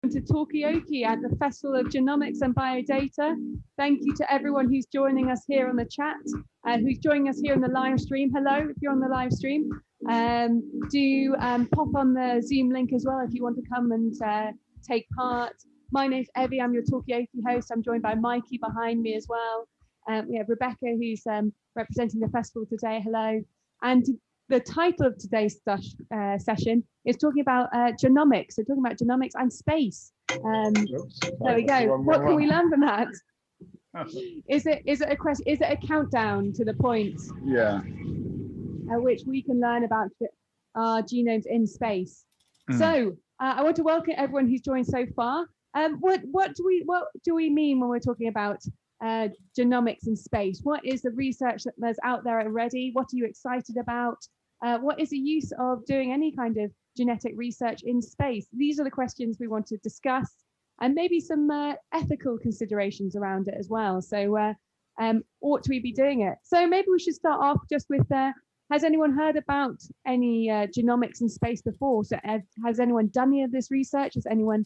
to Talkaoke at the Festival of Genomics and Biodata. Thank you to everyone who's joining us here on the chat, who's joining us here on the live stream. Hello, if you're on the live stream. Do pop on the Zoom link as well if you want to come and take part. My name's Evie, I'm your Talkaoke host. I'm joined by Mikey behind me as well. We have Rebecca, who's representing the festival today. Hello. And the title of today's session is talking about genomics. So talking about genomics and space. There we go. What can we learn from that? Is it a question? Is it a countdown to the point? Yeah. At which we can learn about our genomes in space. So I want to welcome everyone who's joined so far. What do we mean when we're talking about genomics in space? What is the research that's out there already? What are you excited about? What is the use of doing any kind of genetic research in space? These are the questions we want to discuss, and maybe some ethical considerations around it as well. So ought we be doing it? So maybe we should start off just with, has anyone heard about any genomics in space before? So has anyone done any of this research? Is anyone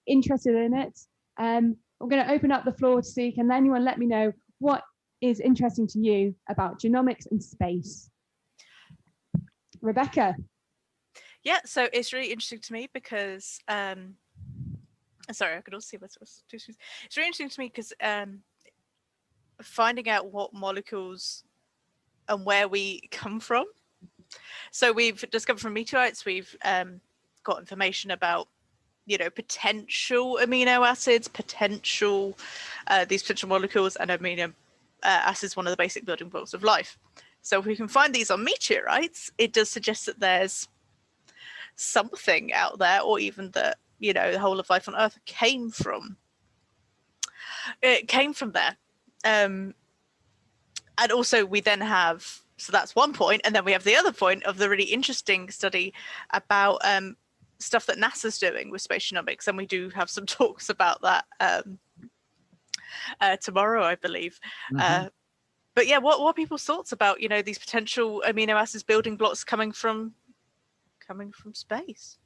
interested in it? I'm going to open up the floor to see, can anyone let me know what is interesting to you about genomics and space? Rebecca. Yeah, so it's really interesting to me because sorry, I could also see what's it's really interesting to me because finding out what molecules and where we come from. So we've discovered from meteorites, we've got information about, you know, potential amino acids, these potential molecules, and amino acids, one of the basic building blocks of life. So if we can find these on meteorites, it does suggest that there's something out there, or even that, you know, the whole of life on Earth came from there. And also we then have, so that's one point, and then we have the other point of the really interesting study about stuff that NASA's doing with space genomics, and we do have some talks about that tomorrow, I believe. But yeah, what are people's thoughts about, you know, these potential amino acids building blocks coming from space?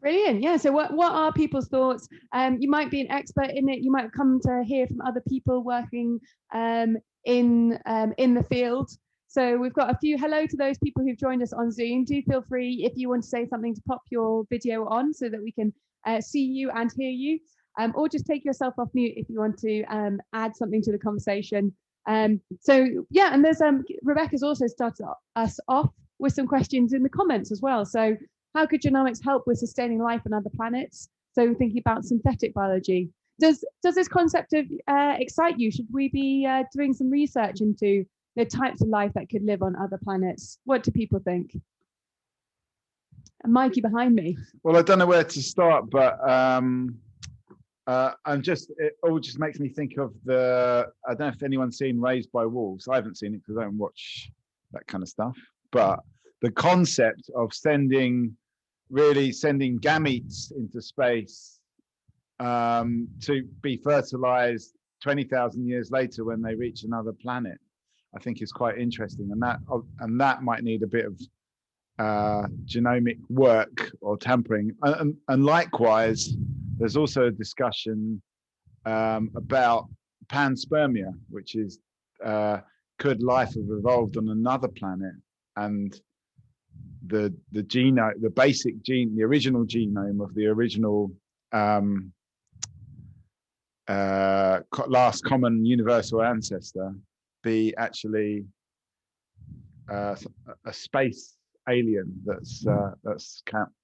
Brilliant. Yeah. So what are people's thoughts? You might be an expert in it. You might come to hear from other people working in the field. So we've got a few hello to those people who've joined us on Zoom. Do feel free, if you want to say something, to pop your video on so that we can see you and hear you, or just take yourself off mute if you want to add something to the conversation. So yeah, and there's Rebecca's also started us off with some questions in the comments as well. So how could genomics help with sustaining life on other planets? So thinking about synthetic biology. Does this concept excite you? Should we be doing some research into the types of life that could live on other planets? What do people think? And Mikey behind me. Well, I don't know where to start, but it all just makes me think of I don't know if anyone's seen Raised by Wolves. I haven't seen it because I don't watch that kind of stuff. But the concept of sending gametes into space to be fertilized 20,000 years later when they reach another planet, I think is quite interesting, and that might need a bit of genomic work or tampering. And likewise, there's also a discussion about panspermia, which is could life have evolved on another planet, and the genome, the basic gene, the original genome of the original last common universal ancestor be actually a space alien that's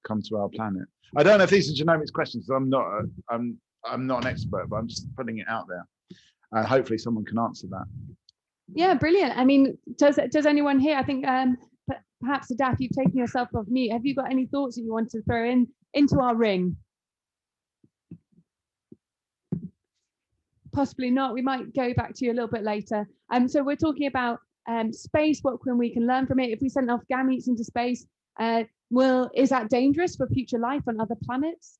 come to our planet. I don't know if these are genomics questions. I'm not an expert, but I'm just putting it out there, and hopefully someone can answer that. Yeah, brilliant. I mean, does anyone here? I think perhaps Adaf, you've taken yourself off mute. Have you got any thoughts that you want to throw into our ring? Possibly not. We might go back to you a little bit later. So we're talking about space. What we can learn from it? If we send off gametes into space, is that dangerous for future life on other planets?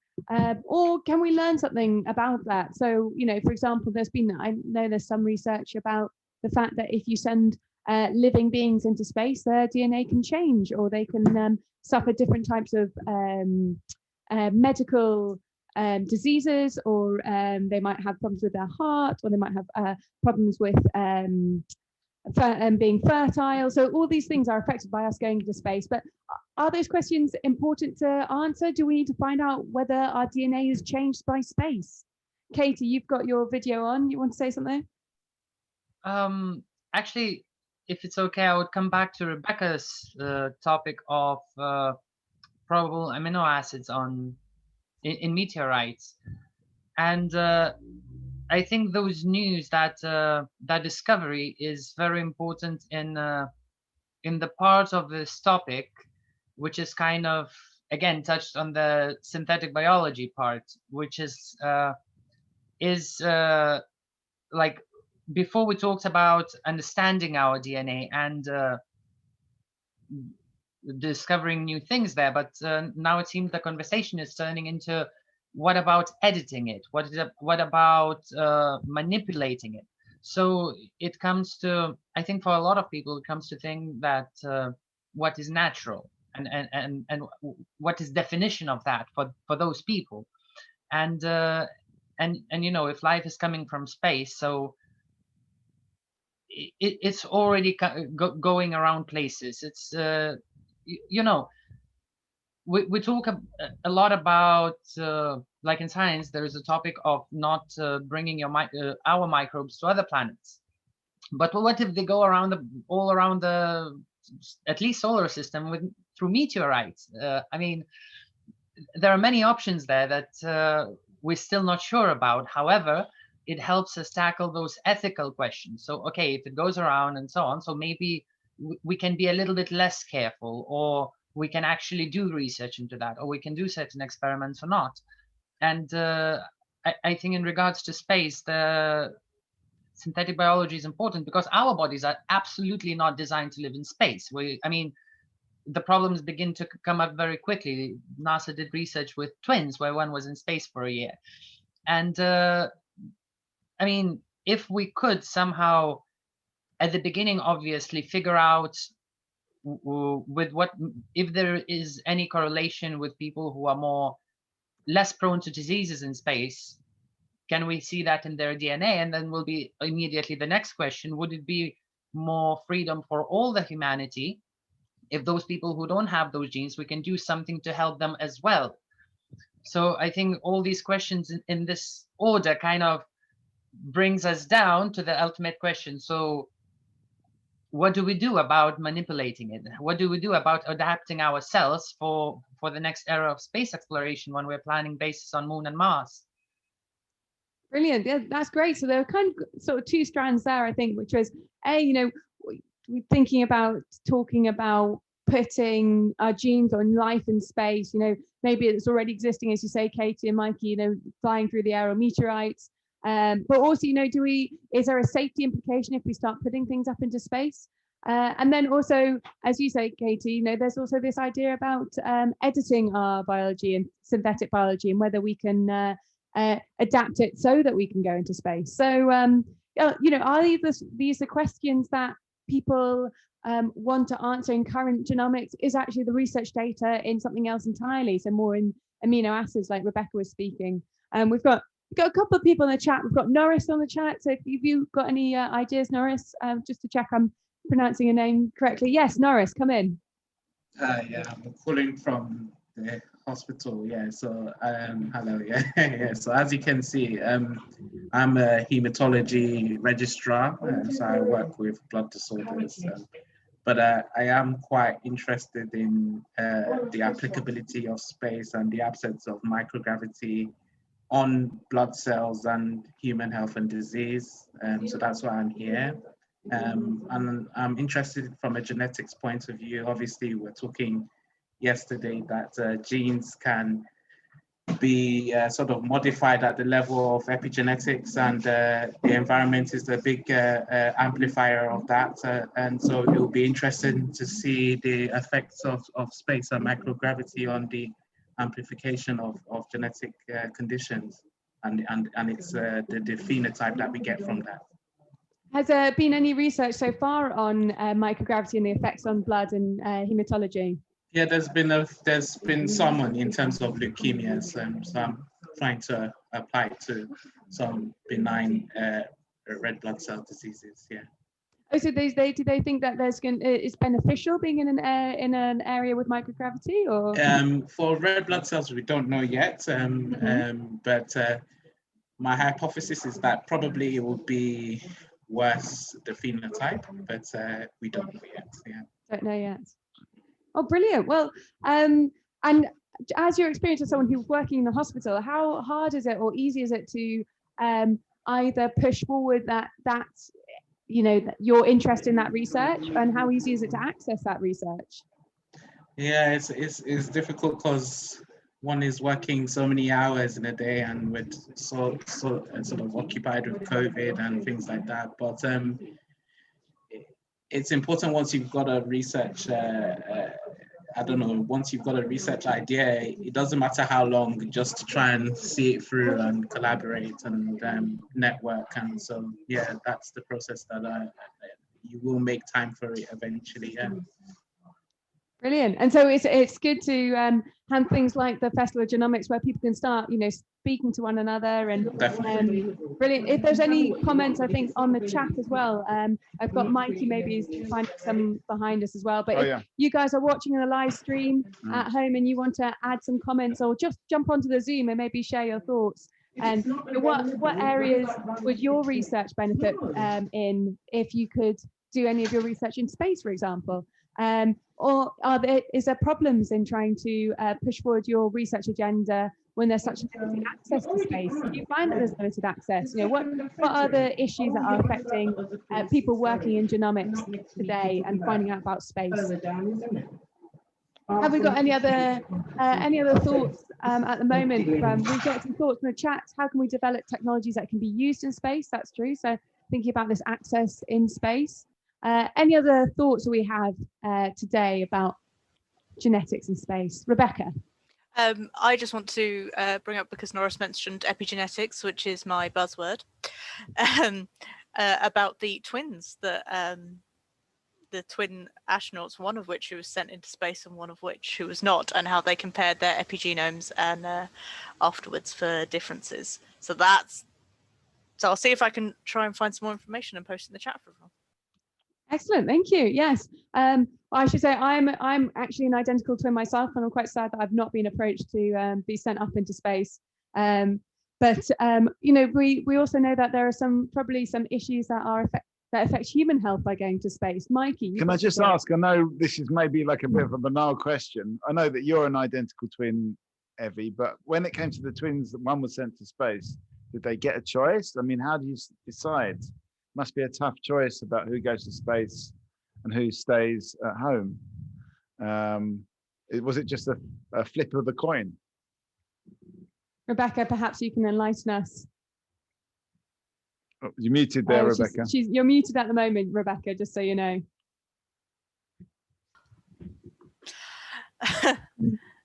Or can we learn something about that? So, you know, for example, I know there's some research about the fact that if you send living beings into space, their DNA can change, or they can suffer different types of medical diseases, or they might have problems with their heart, or they might have problems with being fertile. So all these things are affected by us going into space. But are those questions important to answer? Do we need to find out whether our DNA is changed by space? Katie, you've got your video on. You want to say something? Actually, if it's okay, I would come back to Rebecca's topic of probable amino acids in meteorites, and I think those news that that discovery is very important in the part of this topic, which is kind of again touched on the synthetic biology part, which is like before we talked about understanding our DNA and discovering new things there, but now it seems the conversation is turning into what about editing it? What about manipulating it? So it comes to, I think for a lot of people, it comes to think that what is natural and what is definition of that for those people, and you know, if life is coming from space, so it's already going around places. It's you know, we talk a lot about like in science there is a topic of not bringing our microbes to other planets, but what if they go around all around the at least solar system through meteorites? I mean, there are many options there that we're still not sure about. However, it helps us tackle those ethical questions. So okay, if it goes around and so on, so maybe we can be a little bit less careful, or we can actually do research into that, or we can do certain experiments or not. And I think in regards to space, the synthetic biology is important because our bodies are absolutely not designed to live in space. I mean, the problems begin to come up very quickly. NASA did research with twins where one was in space for a year. And I mean, if we could somehow at the beginning, obviously, figure out with what, if there is any correlation with people who are less prone to diseases in space, can we see that in their DNA? And then will be immediately the next question, would it be more freedom for all the humanity if those people who don't have those genes, we can do something to help them as well? So I think all these questions in this order kind of brings us down to the ultimate question. So what do we do about manipulating it? What do we do about adapting ourselves for the next era of space exploration when we're planning bases on Moon and Mars? Brilliant. Yeah, that's great. So there are kind of sort of two strands there, I think, which was you know, we're thinking about talking about putting our genes on life in space. You know, maybe it's already existing, as you say, Katie and Mikey, you know, flying through the air on meteorites. But also, you know, is there a safety implication if we start putting things up into space? And then also, as you say, Katie, you know, there's also this idea about editing our biology and synthetic biology and whether we can adapt it so that we can go into space. So, you know, are these the questions that people want to answer in current genomics? Is actually the research data in something else entirely, so more in amino acids like Rebecca was speaking? We've got a couple of people in the chat. We've got Norris on the chat. So if you've got any ideas, Norris, just to check I'm pronouncing your name correctly. Yes, Norris, come in. Yeah, I'm calling from the hospital. Yeah, so hello. Yeah, yeah. So as you can see, I'm a hematology registrar, so I work with blood disorders. But I am quite interested in the applicability of space and the absence of microgravity on blood cells and human health and disease. So that's why I'm here. And I'm interested from a genetics point of view. Obviously, we're talking yesterday that genes can be sort of modified at the level of epigenetics, and the environment is a big amplifier of that. And so it will be interesting to see the effects of space and microgravity on the amplification of genetic conditions and it's the phenotype that we get from that. Has there been any research so far on microgravity and the effects on blood and hematology? Yeah, there's been some in terms of leukemias. So I'm trying to apply it to some benign red blood cell diseases. Yeah. Oh, so do they think that it's beneficial being in an area with microgravity, or? For red blood cells, we don't know yet. But my hypothesis is that probably it will be worse the phenotype, but we don't know yet. Yeah. Don't know yet. Oh, brilliant. Well, and as your experience as someone who's working in the hospital, how hard is it or easy is it to either push forward that your interest in that research, and how easy is it to access that research? Yeah, it's difficult because one is working so many hours in a day, and with so sort of occupied with COVID and things like that. But it's important once you've got a research. Once you've got a research idea, it doesn't matter how long, just to try and see it through and collaborate and network. And so, yeah, that's the process that you will make time for it eventually. Yeah. Brilliant. And so it's good to have things like the Festival of Genomics where people can start, speaking to one another. And brilliant. If there's any comments, I think on the chat as well. I've got Mikey maybe is finding some behind us as well. But if you guys are watching the live stream at home and you want to add some comments, or just jump onto the Zoom and maybe share your thoughts. And what areas would your research benefit in if you could do any of your research in space, for example? Or is there problems in trying to push forward your research agenda when there's such limited access to space? Do you find that there's limited access? What are the issues that are affecting people working in genomics today and finding out about space? Have we got any other thoughts at the moment? We've got some thoughts in the chat. How can we develop technologies that can be used in space? That's true. So thinking about this access in space. Any other thoughts we have today about genetics in space? Rebecca? I just want to bring up, because Norris mentioned epigenetics, which is my buzzword, about the twins, the twin astronauts, one of which who was sent into space and one of which who was not, and how they compared their epigenomes and afterwards for differences. So I'll see if I can try and find some more information and post in the chat for everyone. Excellent, thank you. Yes, I should say I'm actually an identical twin myself, and I'm quite sad that I've not been approached to be sent up into space. But we also know that there are probably some issues that affect human health by going to space. Mikey, can I just ask? I know this is maybe like a bit of a banal question. I know that you're an identical twin, Evie, but when it came to the twins that one was sent to space, did they get a choice? I mean, how do you decide? Must be a tough choice about who goes to space and who stays at home. Was it just a flip of the coin? Rebecca, perhaps you can enlighten us. Oh, you're muted there, Rebecca. You're muted at the moment, Rebecca, just so you know.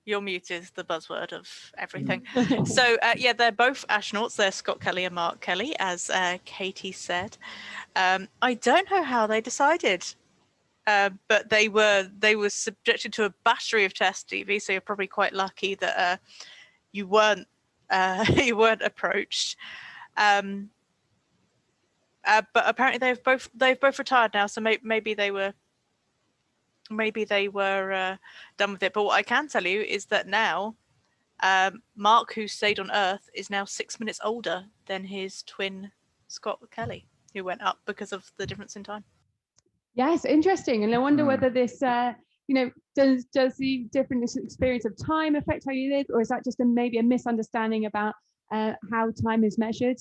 You're muted is the buzzword of everything. So yeah, they're both astronauts. They're Scott Kelly and Mark Kelly, as Katie said. I don't know how they decided, but they were subjected to a battery of tests, Evie. So you're probably quite lucky that you weren't approached. But apparently they've both retired now. So maybe they were done with it. But what I can tell you is that now Mark, who stayed on Earth, is now 6 minutes older than his twin Scott Kelly, who went up because of the difference in time. Yes, interesting. And I wonder whether this does the different experience of time affect how you live, or is that just maybe a misunderstanding about how time is measured?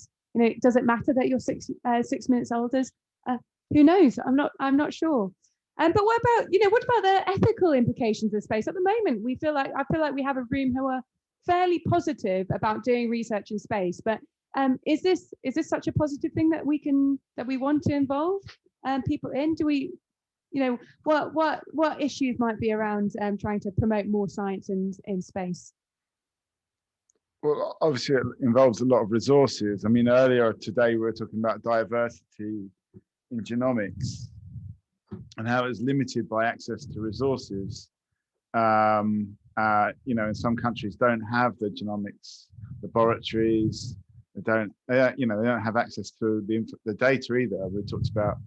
Does it matter that you're 6 minutes older? Who knows? I'm not sure. But what about the ethical implications of space? At the moment, I feel like we have a room who are fairly positive about doing research in space. But is this such a positive thing that we want to involve people in? Do we, what issues might be around trying to promote more science in space? Well, obviously, it involves a lot of resources. I mean, earlier today we were talking about diversity in genomics and how it's limited by access to resources. In some countries don't have the laboratories. They don't have access to the data either. We talked about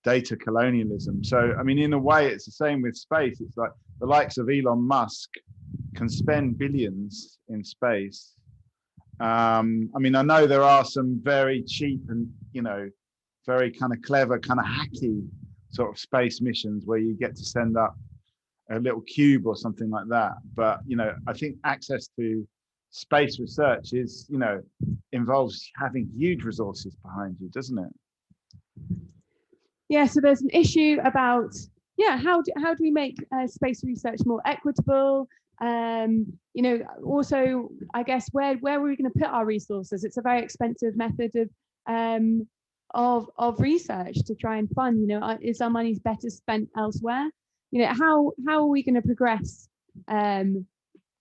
data colonialism. So, I mean, in a way, it's the same with space. It's like the likes of Elon Musk can spend billions in space. I mean, I know there are some very cheap and, very kind of clever, kind of hacky sort of space missions where you get to send up a little cube or something like that. But, I think access to space research is, involves having huge resources behind you, doesn't it? Yeah, so there's an issue about, how do we make space research more equitable? Also, I guess, where are we going to put our resources? It's a very expensive method of research to try and fund. Is our money better spent elsewhere? How are we going to progress?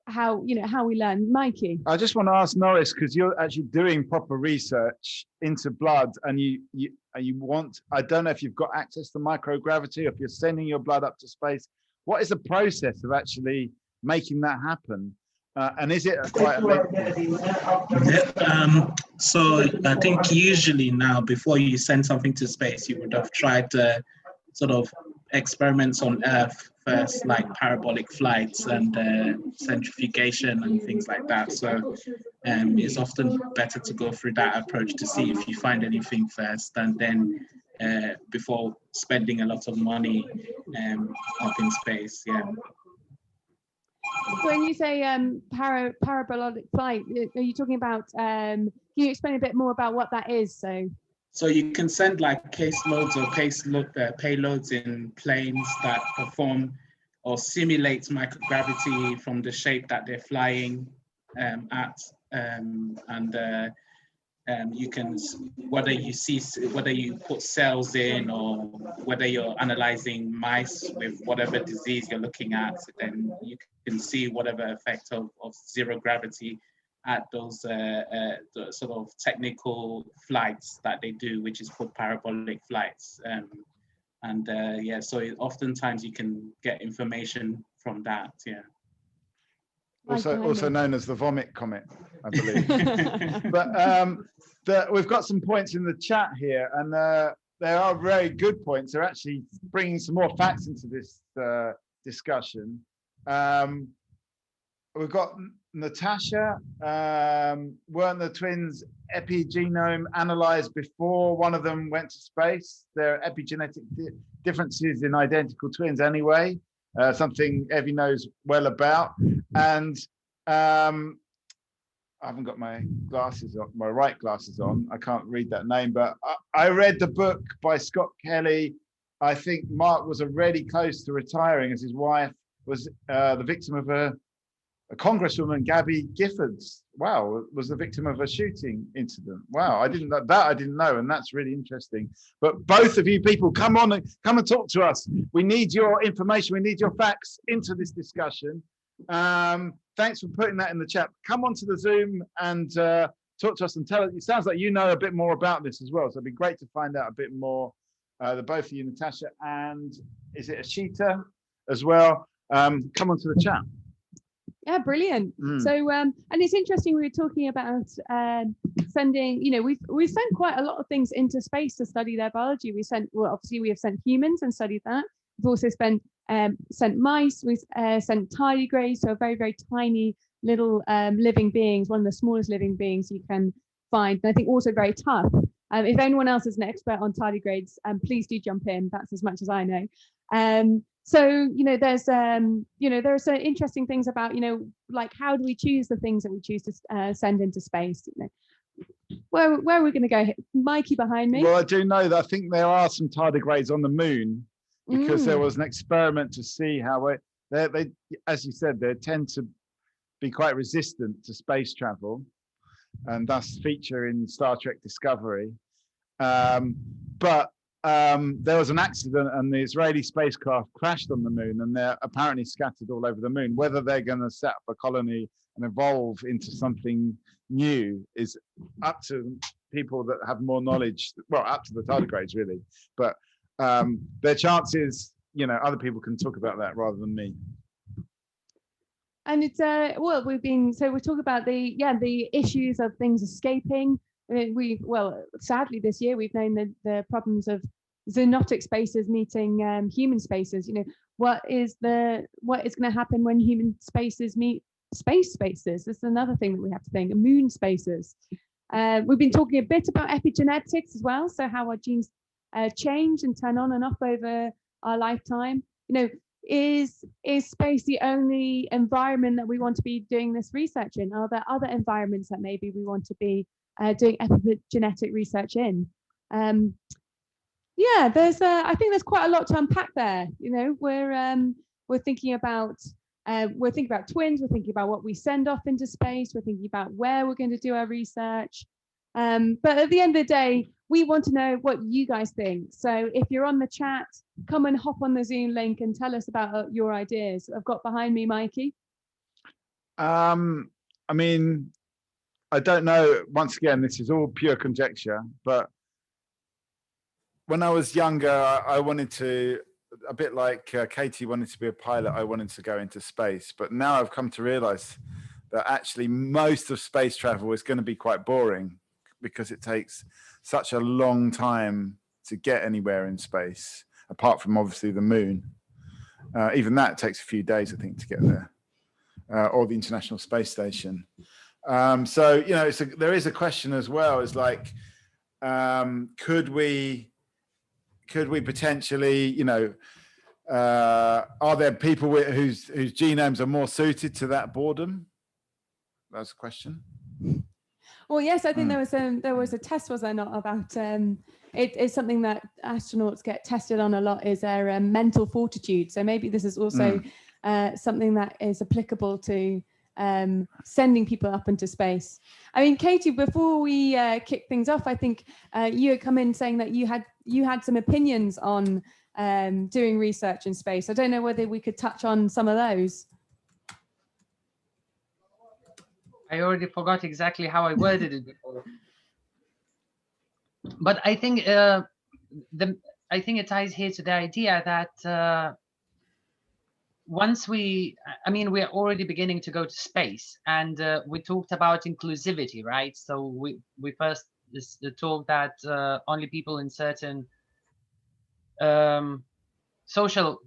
How we learn. Mikey, I just want to ask Norris, because you're actually doing proper research into blood, and you want, I don't know if you've got access to microgravity, or if you're sending your blood up to space. What is the process of actually making that happen? And is it quite so I think usually now, before you send something to space, you would have tried sort of experiments on Earth first, like parabolic flights and centrifugation and things like that. So it's often better to go through that approach to see if you find anything first, and then before spending a lot of money up in space. Yeah. When you say parabolic flight, are you talking about? Can you explain a bit more about what that is? So you can send like caseloads or payloads in planes that perform or simulate microgravity from the shape that they're flying at, you can, whether you put cells in or whether you're analyzing mice with whatever disease you're looking at, then you can see whatever effect of zero gravity at those sort of technical flights that they do, which is called parabolic flights. So oftentimes you can get information from that. Yeah. Also known as the vomit comet, I believe. But we've got some points in the chat here, and there are very good points. They're actually bringing some more facts into this discussion. We've got Natasha. Weren't the twins' epigenome analyzed before one of them went to space? There are epigenetic differences in identical twins anyway, something Evie knows well about. And I haven't got my glasses on, my right glasses on. I can't read that name, but I read the book by Scott Kelly. I think Mark was already close to retiring, as his wife was the victim of a Congresswoman, Gabby Giffords. Wow, was the victim of a shooting incident. Wow, I didn't know, and that's really interesting. But both of you people, come and talk to us. We need your information. We need your facts into this discussion. Thanks for putting that in the chat. Come onto the Zoom and talk to us and tell us. It sounds like you know a bit more about this as well, so it'd be great to find out a bit more. The both of you, Natasha, and is it Ashita as well? Come onto the chat. Yeah, brilliant. So and it's interesting, we were talking about sending, we've sent quite a lot of things into space to study their biology. We have sent humans and studied that. We've also sent mice. We've sent tardigrades, so very, very tiny little living beings, one of the smallest living beings you can find, and I think also very tough. If anyone else is an expert on tardigrades, please do jump in. That's as much as I know. So there's there are some interesting things about like, how do we choose the things that we choose to send into space? Where are we going to go? Mikey behind me. Well, I do know that I think there are some tardigrades on the moon, because there was an experiment to see how they, as you said, they tend to be quite resistant to space travel, and thus feature in Star Trek Discovery. But there was an accident, and the Israeli spacecraft crashed on the moon, and they're apparently scattered all over the moon. Whether they're going to set up a colony and evolve into something new is up to people that have more knowledge. Well, up to the tardigrades, really. But their chances, other people can talk about that rather than me. And it's well, we're talking about the issues of things escaping. Sadly this year we've known the problems of zoonotic spaces meeting human spaces. You know, what is going to happen when human spaces meet space spaces? This is another thing that we have to think. Moon spaces. We've been talking a bit about epigenetics as well. So how our genes change and turn on and off over our lifetime. You know, is space the only environment that we want to be doing this research in? Are there other environments that maybe we want to be doing epigenetic research in? Yeah, I think there's quite a lot to unpack there. You know, we're thinking about twins, we're thinking about what we send off into space, we're thinking about where we're going to do our research. But at the end of the day, we want to know what you guys think. So if you're on the chat, come and hop on the Zoom link and tell us about your ideas. I've got behind me, Mikey. I mean, I don't know. Once again, this is all pure conjecture, but when I was younger, I wanted to, a bit like Katie wanted to be a pilot, I wanted to go into space. But now I've come to realize that actually most of space travel is going to be quite boring because it takes such a long time to get anywhere in space, apart from obviously the moon. Even that takes a few days, I think, to get there, or the International Space Station. So, you know, there is a question as well. It's like, could we potentially, you know, are there people whose genomes are more suited to that boredom? That's a question. Well, yes, I think there was a test, was there not, about it's something that astronauts get tested on a lot, is their mental fortitude. So maybe this is also something that is applicable to sending people up into space. I mean, Katie, before we kick things off, I think you had come in saying that you had some opinions on doing research in space. I don't know whether we could touch on some of those. I already forgot exactly how I worded it before. But I think I think it ties here to the idea that once we're already beginning to go to space, and we talked about inclusivity, right? So we first talked that only people in certain social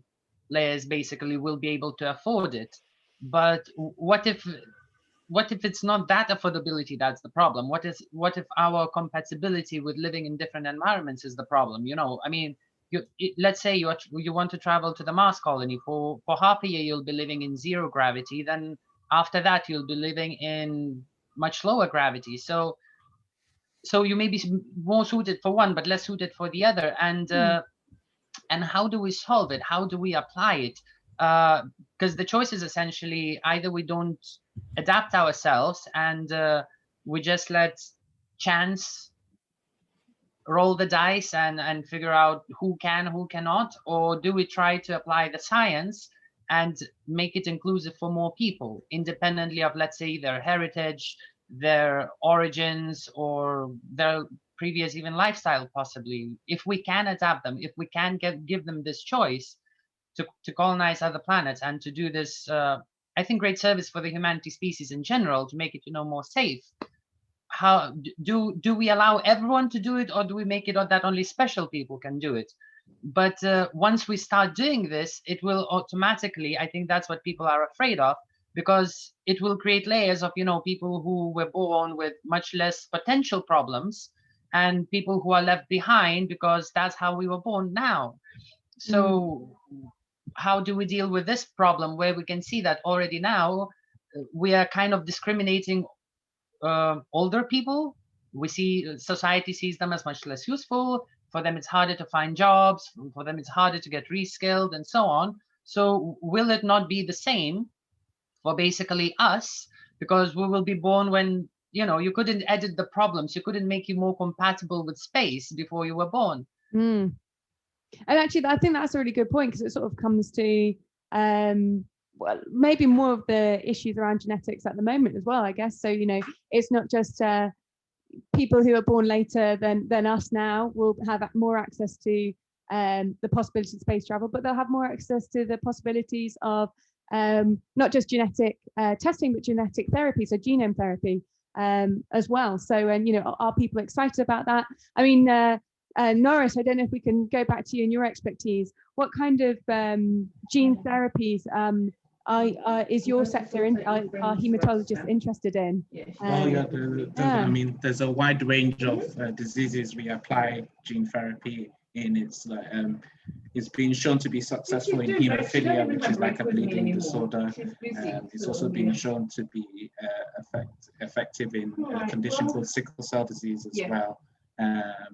layers basically will be able to afford it. But what if it's not that affordability that's the problem? What if our compatibility with living in different environments is the problem? You know, I mean, let's say you want to travel to the Mars colony. For half a year you'll be living in zero gravity, then after that you'll be living in much lower gravity. So you may be more suited for one but less suited for the other. And how do we solve it? How do we apply it? Because the choice is essentially either we don't adapt ourselves and we just let chance roll the dice and figure out who can, who cannot, or do we try to apply the science and make it inclusive for more people, independently of, let's say, their heritage, their origins, or their previous even lifestyle, possibly? If we can adapt them, if we can give them this choice to colonize other planets and to do this, I think, great service for the humanity species in general, to make it, you know, more safe. How do we allow everyone to do it, or do we make it that only special people can do it? But once we start doing this, it will automatically, I think that's what people are afraid of, because it will create layers of, you know, people who were born with much less potential problems and people who are left behind because that's how we were born now. So how do we deal with this problem, where we can see that already now we are kind of discriminating older people? We see society sees them as much less useful. For them, it's harder to find jobs. For them, it's harder to get reskilled and so on. So will it not be the same for basically us? Because we will be born when, you know, you couldn't edit the problems. You couldn't make you more compatible with space before you were born. And actually, I think that's a really good point, because it sort of comes to well, maybe more of the issues around genetics at the moment as well, I guess. So, you know, it's not just people who are born later than us now will have more access to the possibility of space travel, but they'll have more access to the possibilities of not just genetic testing, but genetic therapy, so genome therapy as well. So, and are people excited about that? I mean, Norris, I don't know if we can go back to you and your expertise. What kind of gene therapies is your sector are hematologists interested in? I mean, there's a wide range of diseases we apply gene therapy in. It's been shown to be successful in hemophilia, which is like a bleeding disorder. It's also been shown to be effective in a condition called sickle cell disease as well. And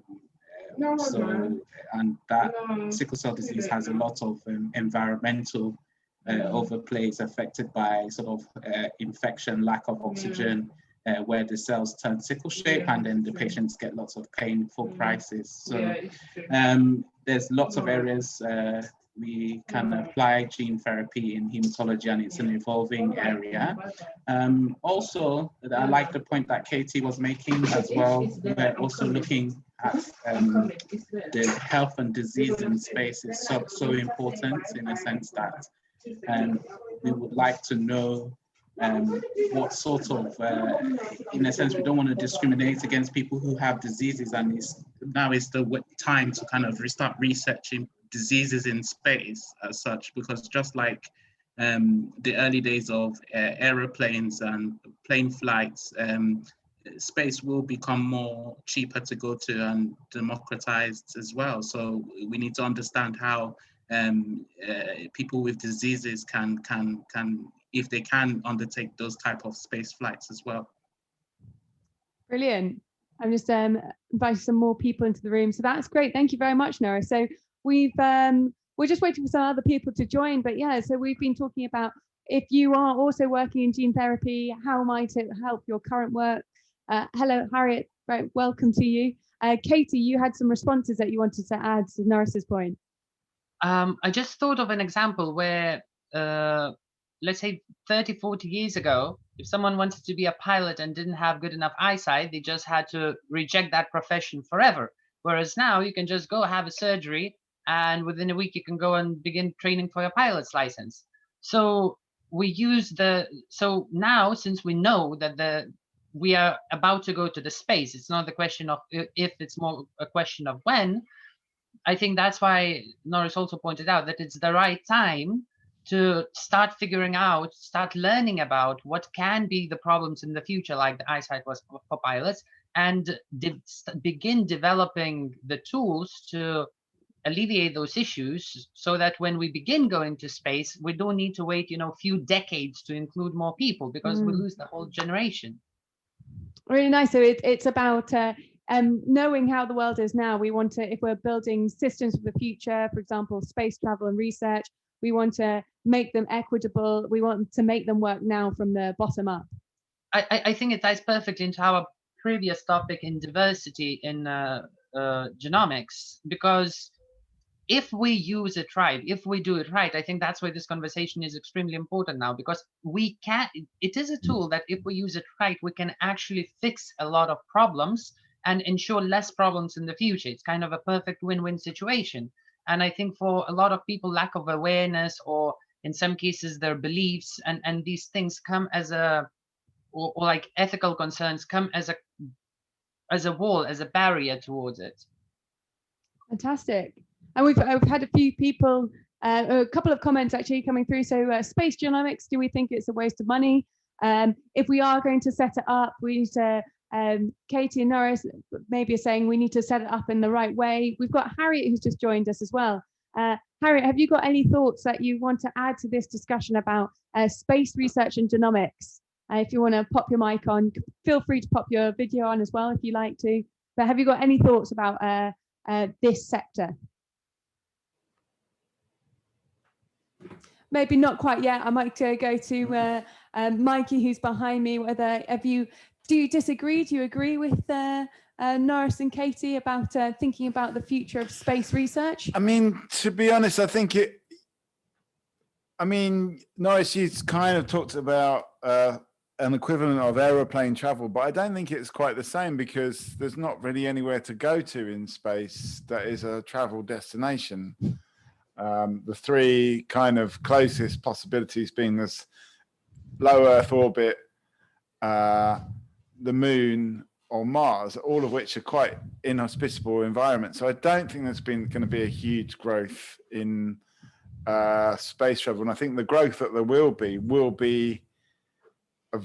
that sickle cell disease has a lot of environmental overplays affected by sort of infection, lack of oxygen, where the cells turn sickle shape, and then the patients get lots of painful crisis. So there's lots of areas we can apply gene therapy in hematology, and it's an evolving area. Also, I like the point that Katie was making as well. We're also looking at the health and disease in space is so important, in a sense that we would like to know what sort of, in a sense, we don't want to discriminate against people who have diseases, and now is the time to kind of restart researching diseases in space as such, because just like the early days of aeroplanes and plane flights, space will become more cheaper to go to and democratized as well. So we need to understand how people with diseases can, if they can, undertake those type of space flights as well. Brilliant. I'm just inviting some more people into the room. So that's great. Thank you very much, Nora. So we're just waiting for some other people to join. But yeah, so we've been talking about, if you are also working in gene therapy, how might it help your current work? Hello, Harriet. Right, welcome to you. Katie, you had some responses that you wanted to add to Norris's point. I just thought of an example where, let's say 30, 40 years ago, if someone wanted to be a pilot and didn't have good enough eyesight, they just had to reject that profession forever. Whereas now you can just go have a surgery, and within a week you can go and begin training for your pilot's license. So so now, since we know that we are about to go to the space, it's not the question of if, it's more a question of when. I think that's why Norris also pointed out that it's the right time to start figuring out, start learning about what can be the problems in the future, like the eyesight was for pilots, and begin developing the tools to alleviate those issues, so that when we begin going to space, we don't need to wait, a few decades to include more people, because we lose the whole generation. Really nice. So it's about knowing how the world is now. We want to, if we're building systems for the future, for example, space travel and research, we want to make them equitable. We want to make them work now from the bottom up. I think it ties perfectly into our previous topic in diversity in genomics, because if we use it right, if we do it right, I think that's why this conversation is extremely important now, because it is a tool that if we use it right, we can actually fix a lot of problems and ensure less problems in the future. It's kind of a perfect win-win situation. And I think for a lot of people, lack of awareness, or in some cases their beliefs and these things come as or like ethical concerns come as a wall, as a barrier towards it. Fantastic. And we've had a few people, a couple of comments actually coming through. So space genomics, do we think it's a waste of money? If we are going to set it up, we need to, Katie and Norris maybe are saying we need to set it up in the right way. We've got Harriet who's just joined us as well. Harriet, have you got any thoughts that you want to add to this discussion about space research and genomics? If you want to pop your mic on, feel free to pop your video on as well if you like to. But have you got any thoughts about this sector? Maybe not quite yet. I might go to Mikey, who's behind me. Do you disagree? Do you agree with Norris and Katie about thinking about the future of space research? I mean, to be honest, I think Norris, you kind of talked about an equivalent of aeroplane travel, but I don't think it's quite the same, because there's not really anywhere to go to in space that is a travel destination. The three kind of closest possibilities being this low Earth orbit, the moon, or Mars, all of which are quite inhospitable environments. So I don't think there's going to be a huge growth in space travel. And I think the growth that there will be a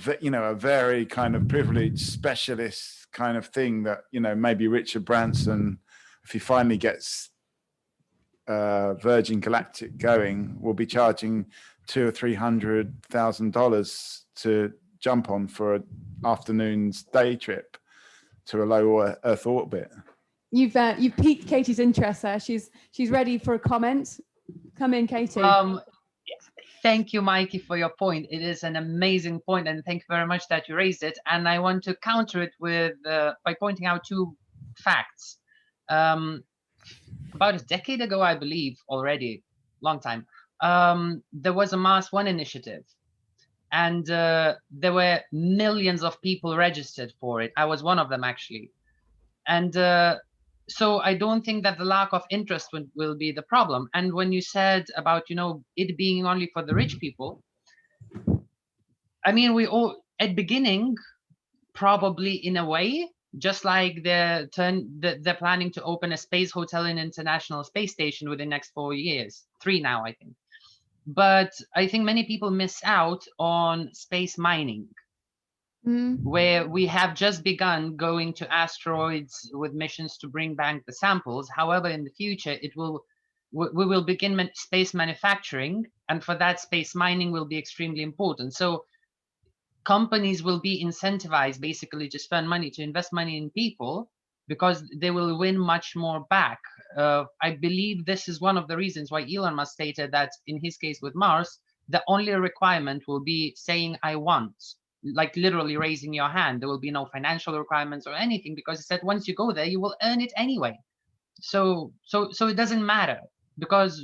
very kind of privileged specialist kind of thing that, maybe Richard Branson, if he finally gets Virgin Galactic going, will be charging $200,000 or $300,000 to jump on for an afternoon's day trip to a low Earth orbit. You've piqued Katie's interest there. She's ready for a comment. Come in, Katie. Thank you, Mikey, for your point. It is an amazing point, and thank you very much that you raised it. And I want to counter it with by pointing out two facts. About a decade ago, I believe, already, long time, there was a Mars One initiative, and there were millions of people registered for it. I was one of them, actually. And so I don't think that the lack of interest will be the problem. And when you said about, it being only for the rich people, I mean, we all, at beginning, probably in a way, just like they're planning to open a space hotel in International Space Station within the next 4 years, 3 now, I think. But I think many people miss out on space mining, where we have just begun going to asteroids with missions to bring back the samples. However, in the future, we will begin space manufacturing, and for that, space mining will be extremely important. So companies will be incentivized basically to spend money, to invest money in people, because they will win much more back. I believe this is one of the reasons why Elon Musk stated that in his case with Mars, the only requirement will be saying, I want, like literally raising your hand. There will be no financial requirements or anything, because he said once you go there, you will earn it anyway. So it doesn't matter, because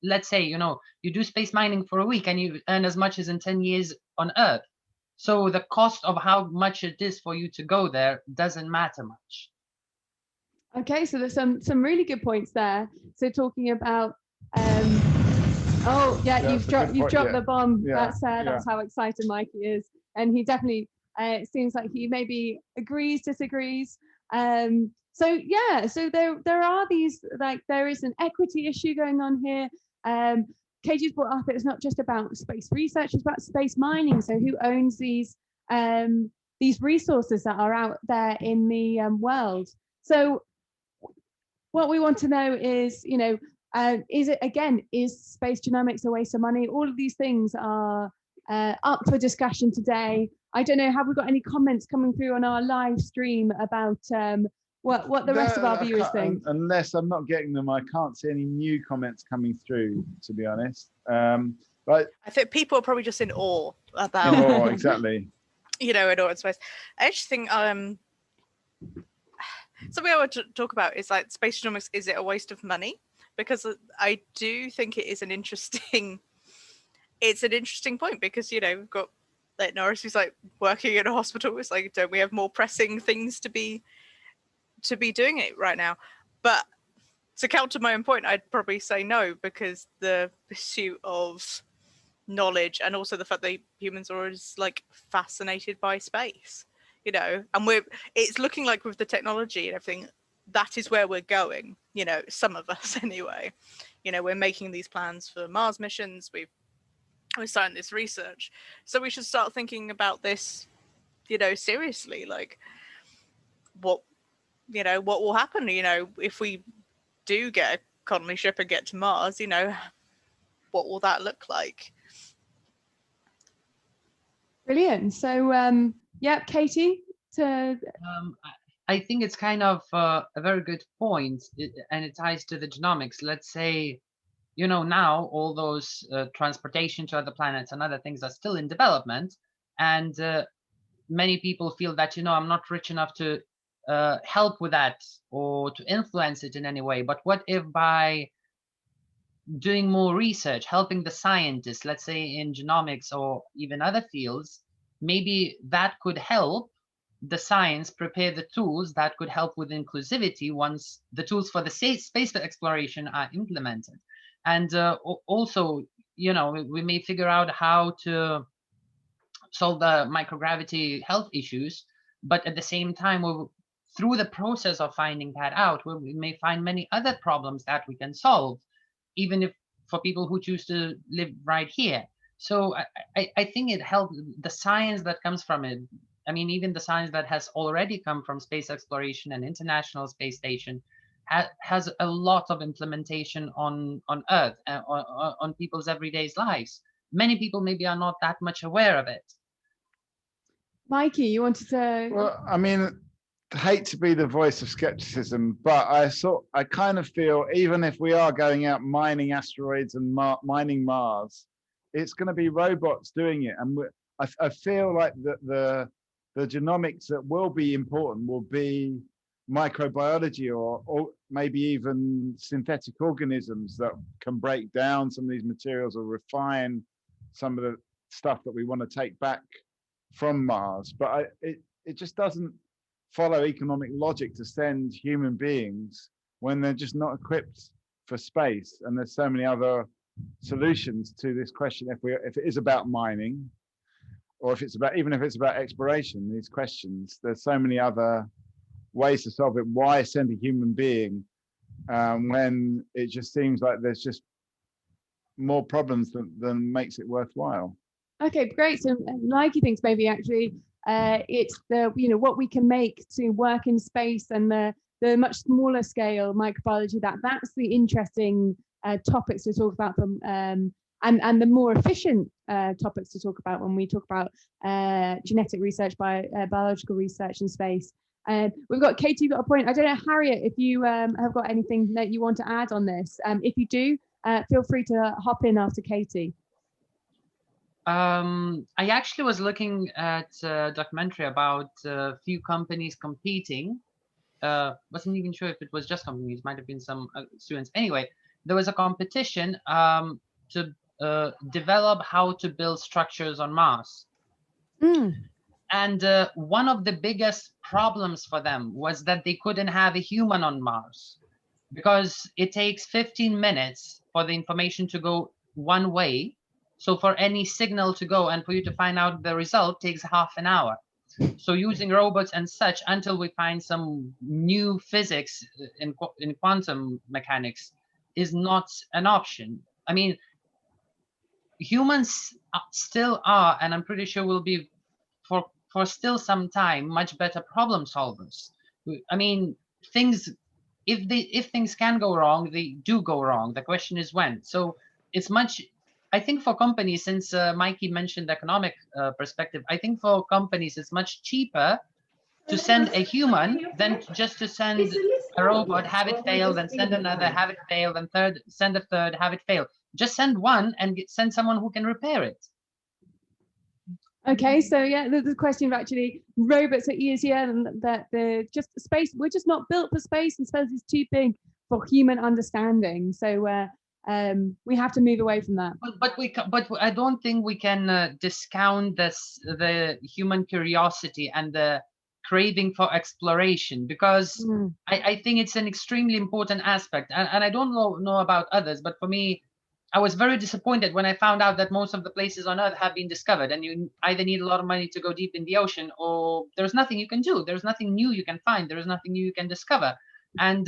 let's say, you do space mining for a week and you earn as much as in 10 years on Earth. So the cost of how much it is for you to go there doesn't matter much. Okay, so there's some really good points there. So talking about, you've dropped the bomb. Yeah, that's how excited Mikey is, and he definitely it seems like he maybe agrees, disagrees. So there are these, like, there is an equity issue going on here. Katie's brought up, it's not just about space research, it's about space mining. So who owns these resources that are out there in the world? So what we want to know is, is space genomics a waste of money? All of these things are up for discussion today. I don't know, have we got any comments coming through on our live stream about what the rest of our viewers think? Unless I'm not getting them, I can't see any new comments coming through, to be honest. But I think people are probably just in awe about exactly. In awe in space. I actually think something I want to talk about is like space genomics. Is it a waste of money? Because I do think it is an interesting point, because we've got like Norris, who's like working in a hospital. It's like, don't we have more pressing things to be doing it right now? But to counter my own point, I'd probably say no, because the pursuit of knowledge, and also the fact that humans are always like fascinated by space, and it's looking like with the technology and everything, that is where we're going, some of us anyway. We're making these plans for Mars missions, we're starting this research, so we should start thinking about this, seriously, like what will happen, if we do get a colony ship and get to Mars, what will that look like? Brilliant. So Katie, I think it's kind of a very good point, and it ties to the genomics. Let's say, now all those transportation to other planets and other things are still in development, and many people feel that, I'm not rich enough to help with that or to influence it in any way. But what if by doing more research, helping the scientists, let's say in genomics or even other fields, maybe that could help the science prepare the tools that could help with inclusivity once the tools for the space exploration are implemented. And also, you know, we may figure out how to solve the microgravity health issues, but at the same time, through the process of finding that out, we may find many other problems that we can solve, even if for people who choose to live right here. So I think it helps the science that comes from it. I mean, even the science that has already come from space exploration and International Space Station has a lot of implementation on Earth, on people's everyday lives. Many people maybe are not that much aware of it. Mikey, you wanted to? Well, I mean, I hate to be the voice of skepticism, but I kind of feel even if we are going out mining asteroids and mining Mars, it's going to be robots doing it. And I feel like the genomics that will be important will be microbiology or maybe even synthetic organisms that can break down some of these materials or refine some of the stuff that we want to take back from Mars. But it just doesn't follow economic logic to send human beings when they're just not equipped for space. And there's so many other solutions to this question. If it is about mining, or if it's about, even if it's about exploration, these questions, there's so many other ways to solve it. Why send a human being when it just seems like there's just more problems than makes it worthwhile? Okay, great. So Nike thinks maybe actually it's the, you know, what we can make to work in space and the much smaller scale microbiology, that's the interesting topics to talk about from and the more efficient topics to talk about when we talk about genetic research, biological research in space. We've got Katie, you've got a point. I don't know, Harriet, if you have got anything that you want to add on this. If you do, feel free to hop in after Katie. I actually was looking at a documentary about a few companies competing. Wasn't even sure if it was just companies, might have been some students. Anyway, there was a competition to develop how to build structures on Mars. And one of the biggest problems for them was that they couldn't have a human on Mars because it takes 15 minutes for the information to go one way. So for any signal to go and for you to find out the result takes half an hour. So using robots and such until we find some new physics in quantum mechanics is not an option. I mean, humans still are, and I'm pretty sure will be for still some time, much better problem solvers. I mean, if things can go wrong, they do go wrong. The question is when. So it's much, I think for companies, since Mikey mentioned the economic perspective, I think for companies it's much cheaper to send a human than just to send a robot, have it fail, then send another, have it fail, then send a third, have it fail. Just send one and send someone who can repair it. Okay, so yeah, the question of actually robots are easier and that just space, we're just not built for space, and space is too big for human understanding. So we have to move away from that. But I don't think we can discount the human curiosity and the craving for exploration, because I think it's an extremely important aspect. And I don't know about others, but for me, I was very disappointed when I found out that most of the places on Earth have been discovered, and you either need a lot of money to go deep in the ocean, or there's nothing you can do. There's nothing new you can find. There is nothing new you can discover. And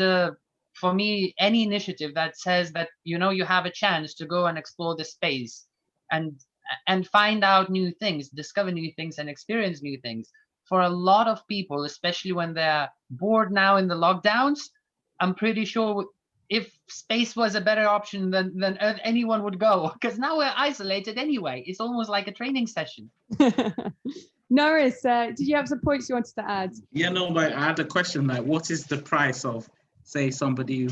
for me, any initiative that says that, you know, you have a chance to go and explore the space and find out new things, discover new things, and experience new things, for a lot of people, especially when they're bored now in the lockdowns, I'm pretty sure if space was a better option than Earth, anyone would go, because now we're isolated anyway. It's almost like a training session. Norris, did you have some points you wanted to add? Yeah, no, but I had a question, like, what is the price of, say, somebody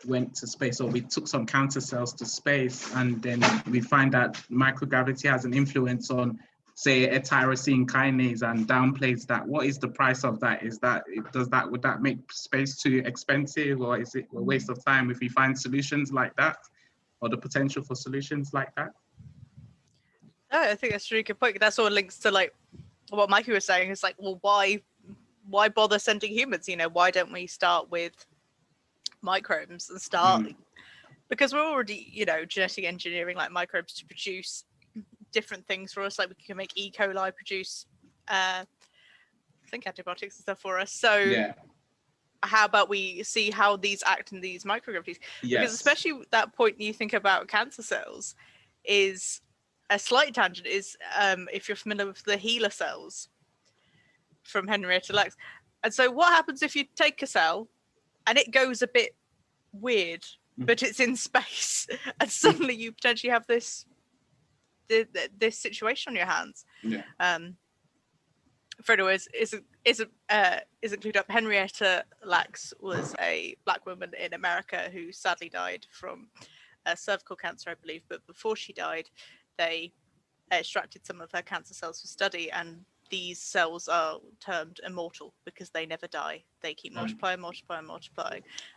went to space, or we took some cancer cells to space, and then we find that microgravity has an influence on, say, a tyrosine kinase, and downplays that. What is the price of that? Would that make space too expensive, or is it a waste of time if we find solutions like that, or the potential for solutions like that? Oh, I think that's a really good point. That sort of links to like what Mikey was saying. It's like, well, why bother sending humans? You know, why don't we start with microbes and start because we're already, you know, genetic engineering like microbes to produce different things for us. Like we can make E. coli produce, I think, antibiotics and stuff for us. So Yeah. how about we see how these act in these microgravities? Yes. Because especially that point you think about cancer cells is a slight tangent is if you're familiar with the HeLa cells from Henrietta Lacks. And so what happens if you take a cell and it goes a bit weird, but it's in space, and suddenly you potentially have this situation on your hands? Yeah. For anyone isn't clued up, Henrietta Lacks was a black woman in America who sadly died from cervical cancer, I believe. But before she died, they extracted some of her cancer cells for study, and these cells are termed immortal because they never die. They keep multiplying.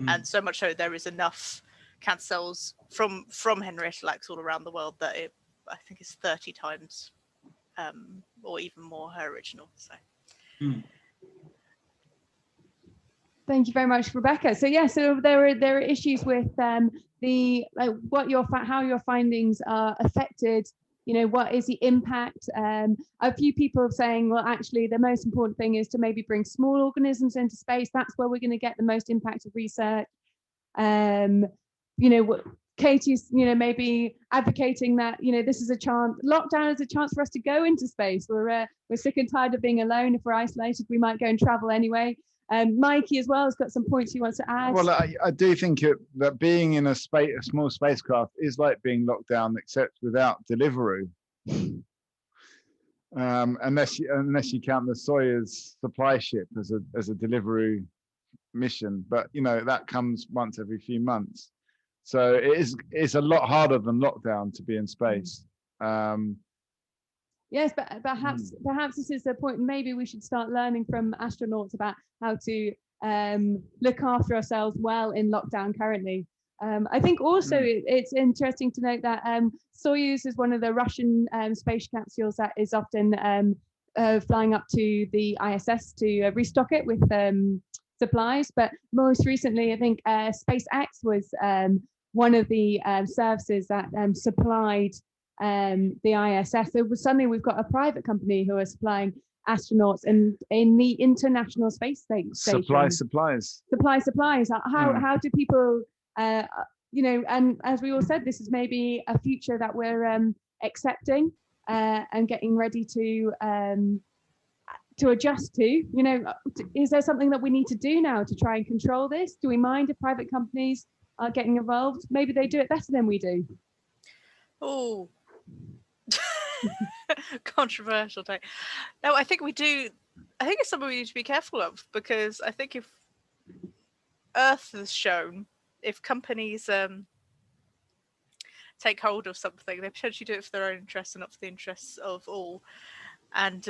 And so much so there is enough cancer cells from Henrietta Lacks all around the world that it, I think, is 30 times or even more her original. So thank you very much, Rebecca. So yeah, so there are issues with the how your findings are affected. You know, what is the impact? A few people are saying, well, actually, the most important thing is to maybe bring small organisms into space. That's where we're going to get the most impact of research. You know, Katie's, you know, maybe advocating that, you know, this is a chance. Lockdown is a chance for us to go into space. We're sick and tired of being alone. If we're isolated, we might go and travel anyway. Mikey as well has got some points he wants to add. Well, I do think that being in a small spacecraft is like being locked down, except without Deliveroo. Unless you count the Soyuz supply ship as a Deliveroo mission, but you know that comes once every few months. So it's a lot harder than lockdown to be in space. Yes, but perhaps this is the point. Maybe we should start learning from astronauts about how to look after ourselves well in lockdown currently. I think also it's interesting to note that Soyuz is one of the Russian space capsules that is often flying up to the ISS to restock it with supplies. But most recently, I think SpaceX was one of the services that supplied the ISS. So suddenly we've got a private company who are supplying astronauts in the International Space Station. Supplies. How do people, you know, and as we all said, this is maybe a future that we're accepting and getting ready to adjust to. You know, is there something that we need to do now to try and control this? Do we mind if private companies are getting involved? Maybe they do it better than we do. Oh, controversial take. No, I think we do. I think it's something we need to be careful of, because I think if Earth has shown, if companies take hold of something, they potentially do it for their own interests and not for the interests of all. And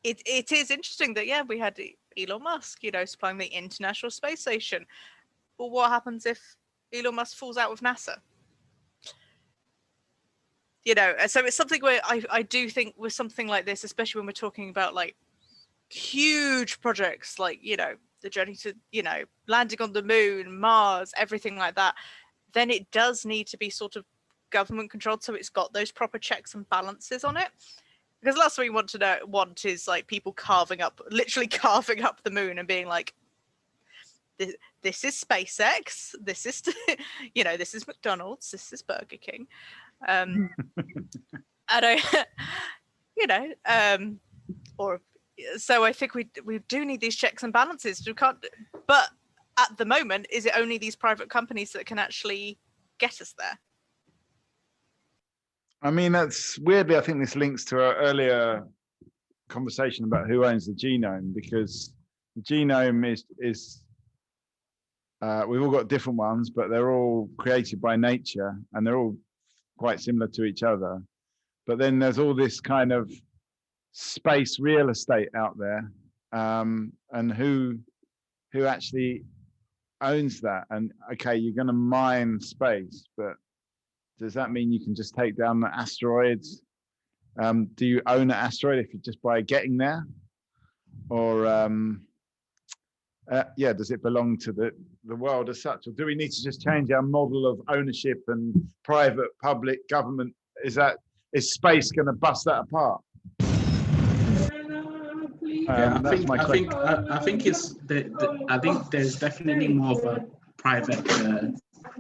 it is interesting that, yeah, we had Elon Musk, you know, supplying the International Space Station. But what happens if Elon Musk falls out with NASA? You know, so it's something where I do think with something like this, especially when we're talking about like huge projects, like, you know, the journey to, you know, landing on the moon, Mars, everything like that, then it does need to be sort of government controlled, so it's got those proper checks and balances on it. Because the last thing we want is like people literally carving up the moon and being like, this is SpaceX, this is, you know, this is McDonald's, this is Burger King. I don't, you know, or so I think we do need these checks and balances. We can't, but at the moment, is it only these private companies that can actually get us there? I mean, that's weirdly, I think this links to our earlier conversation about who owns the genome, because the genome is we've all got different ones, but they're all created by nature and they're all quite similar to each other. But then there's all this kind of space real estate out there, and who actually owns that? And okay, you're going to mine space, but does that mean you can just take down the asteroids? Do you own an asteroid if you just by getting there, or yeah, does it belong to the world as such, or do we need to just change our model of ownership and private, public, government? Is space going to bust that apart? Yeah, that's my question. I think it's I think there's definitely more of a private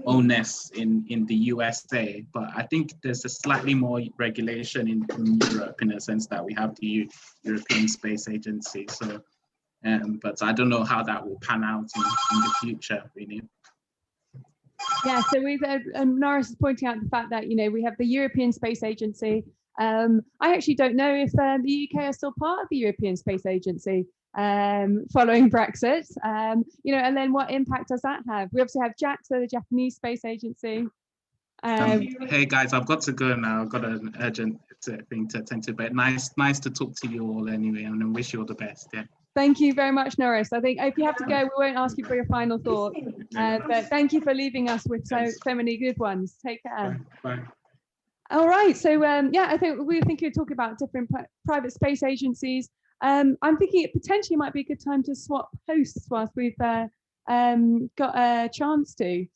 onus in the USA, but I think there's a slightly more regulation in Europe, in a sense that we have the European Space Agency. So, but I don't know how that will pan out in the future, really. Yeah, so with Norris is pointing out the fact that, you know, we have the European Space Agency. I actually don't know if the UK are still part of the European Space Agency following Brexit, you know, and then what impact does that have? We obviously have JAXA, the Japanese Space Agency. Hey guys, I've got to go now. I've got an urgent thing to attend to, but nice to talk to you all anyway, and I wish you all the best. Yeah. Thank you very much, Norris. I think if you have to go, we won't ask you for your final thoughts, but thank you for leaving us with so many good ones. Take care. Bye. All right, so yeah, I think we were thinking of talking about different private space agencies. I'm thinking it potentially might be a good time to swap hosts whilst we've got a chance to.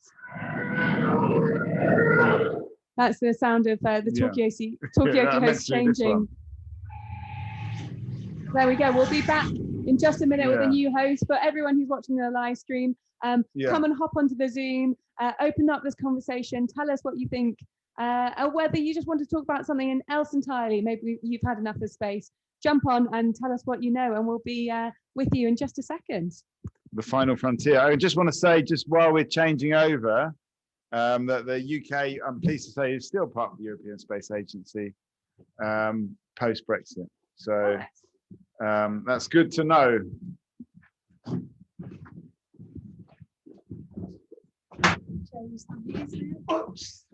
That's the sound of the Talkaoke host changing. There we go. We'll be back in just a minute with a new host. For everyone who's watching the live stream, come and hop onto the Zoom, open up this conversation, tell us what you think, or whether you just want to talk about something else entirely. Maybe you've had enough of space. Jump on and tell us what you know, and we'll be with you in just a second. The final frontier. I just want to say, just while we're changing over, that the UK, I'm pleased to say, is still part of the European Space Agency post-Brexit. So that's good to know. Oops.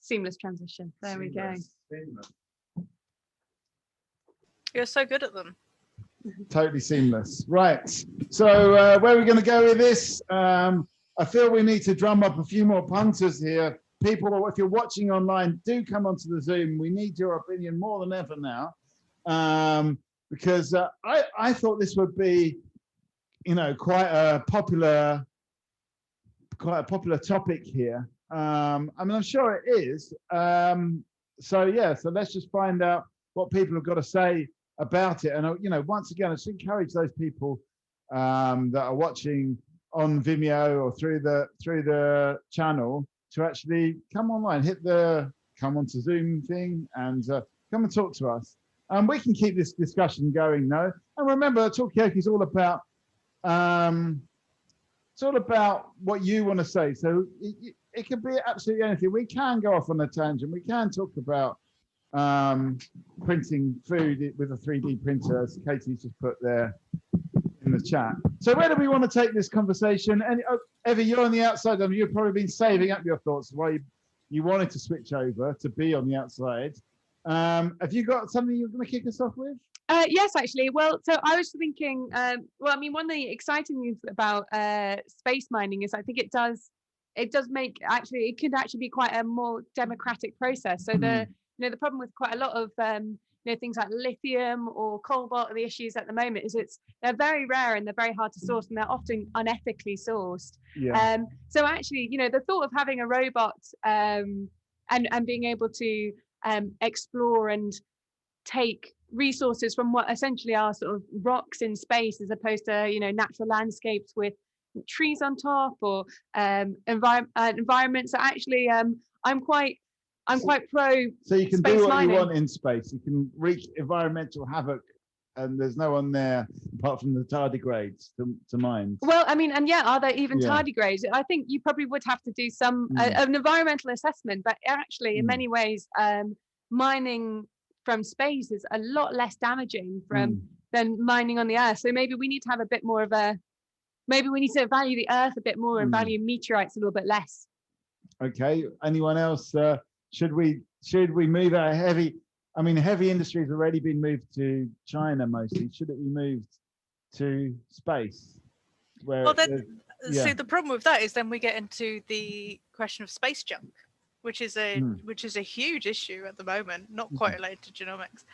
Seamless transition. There we go. Seamless. You're so good at them. Totally seamless. Right. So where are we going to go with this? I feel we need to drum up a few more punters here. People, if you're watching online, do come onto the Zoom. We need your opinion more than ever now, because I thought this would be, you know, quite a popular topic here. I mean, I'm sure it is. So yeah, so let's just find out what people have got to say about it. And you know, once again, I just encourage those people that are watching on Vimeo or through the channel to actually come online, come onto Zoom thing, and come and talk to us. And we can keep this discussion going, no? And remember, Talkaoke is all about what you want to say. So it can be absolutely anything. We can go off on a tangent. We can talk about printing food with a 3D printer, as Katie's just put there in the chat. So where do we want to take this conversation? And Evie, you're on the outside. I mean, you've probably been saving up your thoughts why you wanted to switch over to be on the outside. Have you got something you're going to kick us off with? Yes, actually. Well, so I was thinking, well, I mean, one of the exciting things about space mining is I think it does make, actually, it could actually be quite a more democratic process. So the problem with quite a lot of things like lithium or cobalt, the issues at the moment is they're very rare and they're very hard to source, and they're often unethically sourced. So actually, the thought of having a robot and being able to explore and take resources from what essentially are sort of rocks in space, as opposed to natural landscapes with trees on top or environments. So actually, I'm quite pro. So you can space do what mining. you want in space. You can wreak environmental havoc, and there's no one there apart from the tardigrades to mine. Well, I mean, and are there even tardigrades? I think you probably would have to do some an environmental assessment, but actually, in many ways, mining from space is a lot less damaging than mining on the Earth. So maybe we need to have a bit more of maybe we need to value the Earth a bit more and value meteorites a little bit less. Okay. Anyone else? Should we move our heavy? I mean, heavy industry has already been moved to China mostly. Should it be moved to space? Well, Yeah. So the problem with that is then we get into the question of space junk, which is a huge issue at the moment, not quite related to genomics.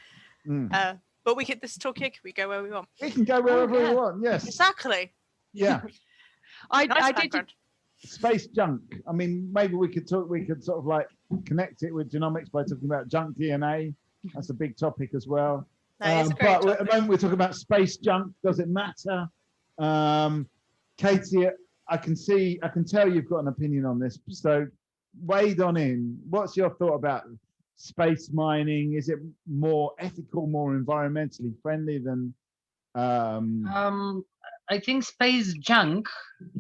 But we get this talk here. Can we go where we want? We can go wherever we want. Yes. Exactly. Yeah. I did. Space junk. I mean, maybe we could talk. We could sort of like connect it with genomics by talking about junk DNA. That's a big topic as well. That is a great but topic. at the moment we're talking about space junk. Does it matter? Katie, I can tell you've got an opinion on this. So wade on in. What's your thought about space mining? Is it more ethical, more environmentally friendly than? I think space junk.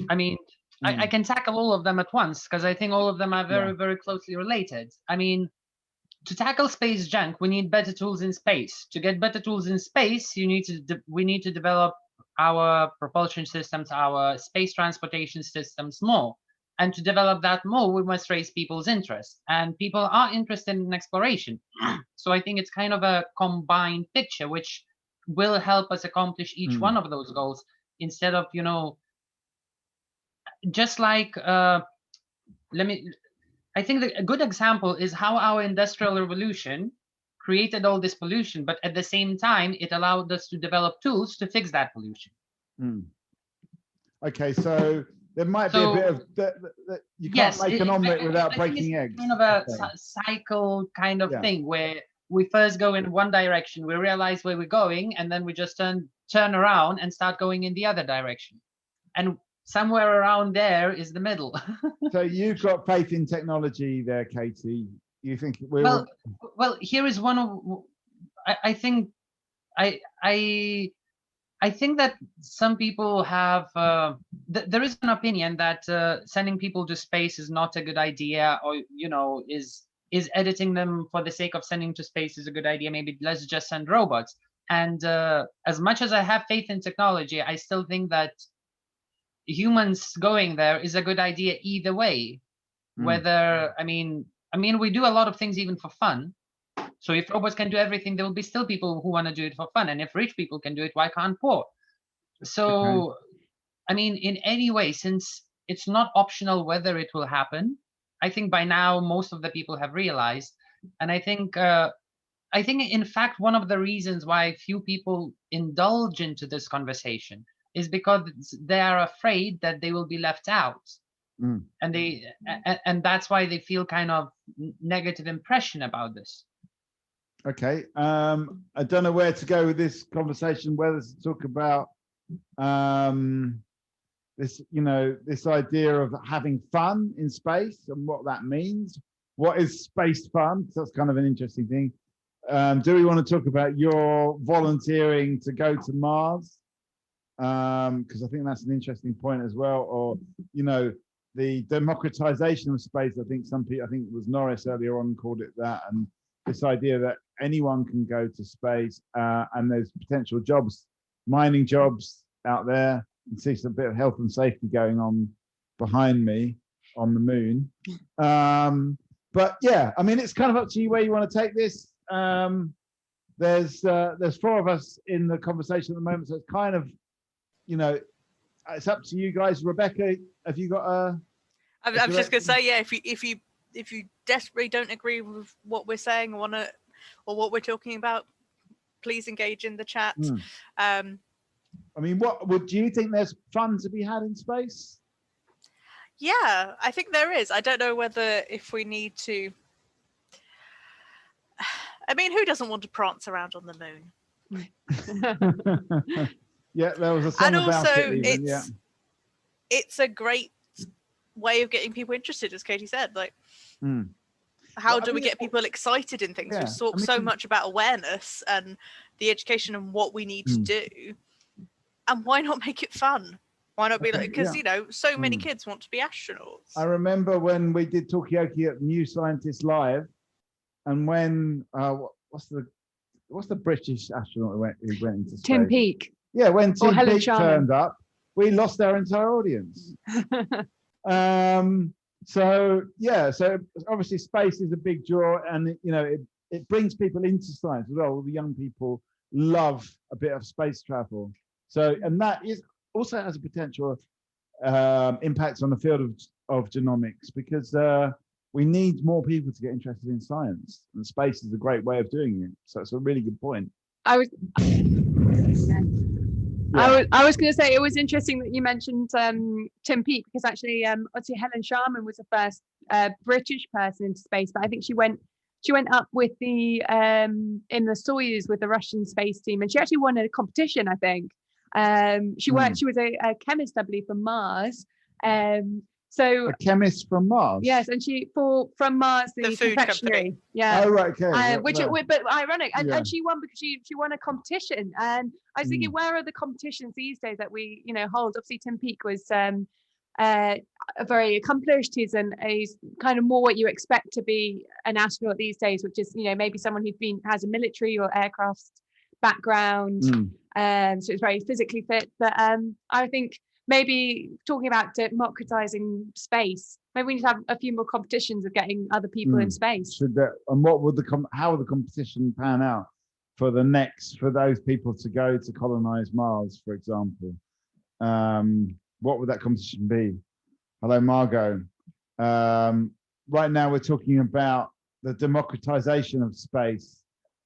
I mean, I can tackle all of them at once because I think all of them are very, very closely related. I mean, to tackle space junk, we need better tools in space. To get better tools in space, we need to develop our propulsion systems, our space transportation systems more. And to develop that more, we must raise people's interest. And people are interested in exploration. So I think it's kind of a combined picture, which will help us accomplish each one of those goals instead of, just like, I think that a good example is how our industrial revolution created all this pollution, but at the same time, it allowed us to develop tools to fix that pollution. Okay, so there might be a bit of you can't make an omelette without breaking eggs. Kind of a cycle kind of thing where we first go in one direction, we realize where we're going, and then we just turn around and start going in the other direction. And somewhere around there is the middle. So you've got faith in technology there, Katie. You think well, here is one of I think that some people have there is an opinion that sending people to space is not a good idea, or is editing them for the sake of sending to space is a good idea. Maybe let's just send robots. And as much as I have faith in technology, I still think that humans going there is a good idea either way. Whether I mean we do a lot of things even for fun. So if robots can do everything, there will be still people who want to do it for fun. And if rich people can do it, why can't poor? So I mean, in any way, since it's not optional whether it will happen, I think by now most of the people have realized. And I think in fact one of the reasons why few people indulge into this conversation is because they are afraid that they will be left out. And that's why they feel kind of negative impression about this. Okay, I don't know where to go with this conversation, whether to talk about this, this idea of having fun in space and what that means. What is space fun? That's kind of an interesting thing. Do we want to talk about your volunteering to go to Mars? Because I think that's an interesting point as well. Or, the democratization of space. I think it was Norris earlier on called it that. And this idea that anyone can go to space and there's potential jobs, mining jobs out there. You see some bit of health and safety going on behind me on the moon. But yeah, I mean, it's kind of up to you where you want to take this. There's 4 of us in the conversation at the moment, so it's kind of, it's up to you guys. Rebecca, have you got a? I'm just gonna say, yeah. If you desperately don't agree with what we're saying or what we're talking about, please engage in the chat. I mean, do you think there's fun to be had in space? Yeah, I think there is. I don't know if we need to. I mean, who doesn't want to prance around on the moon? Yeah, there was a song and about also, it. Even, it's a great way of getting people interested, as Katie said. Like, how do we get people excited in things? We've talked so much about awareness and the education and what we need to do, and why not make it fun? Why not be like, because so many kids want to be astronauts. I remember when we did Talkaoke at New Scientist Live, and when what's the British astronaut who went into space? Tim Peake. Yeah, when Tim Peake turned up, we lost our entire audience. So obviously space is a big draw, and it brings people into science as well. All the young people love a bit of space travel. So, and that is also has a potential impact on the field of genomics, because we need more people to get interested in science, and space is a great way of doing it. So it's a really good point. I was going to say, it was interesting that you mentioned Tim Peake, because actually obviously Helen Sharman was the first British person into space, but I think she went up with the in the Soyuz with the Russian space team, and she actually won a competition, I think. She was a chemist, I believe, from Mars. So a chemist from Mars. Yes, and from Mars, the food company. Yeah. Oh, right, okay. But ironic, and, Yeah. and she won because she won a competition. And I was thinking, where are the competitions these days that we hold? Obviously, Tim Peake was very accomplished. He's kind of more what you expect to be an astronaut these days, which is maybe someone who has a military or aircraft background. So it's very physically fit. But I think maybe talking about democratizing space, maybe we need to have a few more competitions of getting other people in space. And what would how would the competition pan out for those people to go to colonize Mars, for example? What would that competition be? Hello, Margot. Right now we're talking about the democratization of space,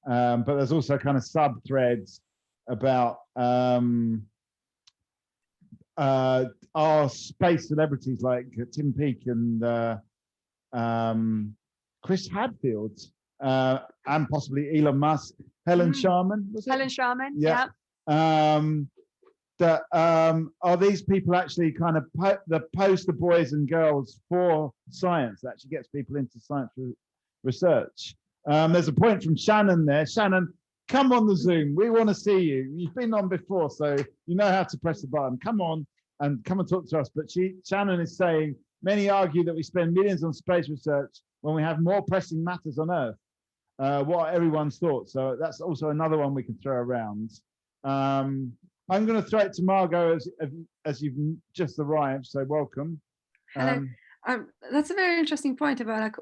but there's also kind of sub-threads about our space celebrities like Tim Peake and Chris Hadfield, and possibly Elon Musk, Helen Sharman, was it? Helen Sharman, yeah. Are these people actually kind of the poster boys and girls for science that actually gets people into science research? There's a point from Shannon there. Shannon, come on the Zoom. We want to see you. You've been on before, so you know how to press the button. Come on and talk to us. But Shannon is saying, many argue that we spend millions on space research when we have more pressing matters on Earth. What are everyone's thoughts? So that's also another one we can throw around. I'm going to throw it to Margot as you've just arrived, so welcome. Hello. That's a very interesting point about,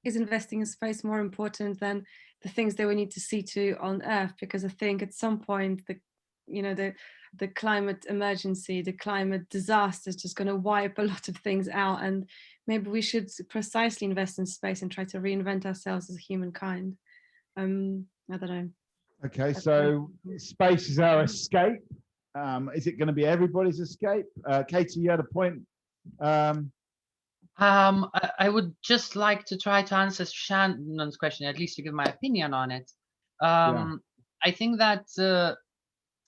is investing in space more important than the things that we need to see to on Earth? Because I think at some point the climate emergency, the climate disaster is just going to wipe a lot of things out, and maybe we should precisely invest in space and try to reinvent ourselves as humankind. I don't know. Okay, so space is our escape. Is it going to be everybody's escape? Katie, you had a point. I would just like to try to answer Shannon's question, at least to give my opinion on it. I think that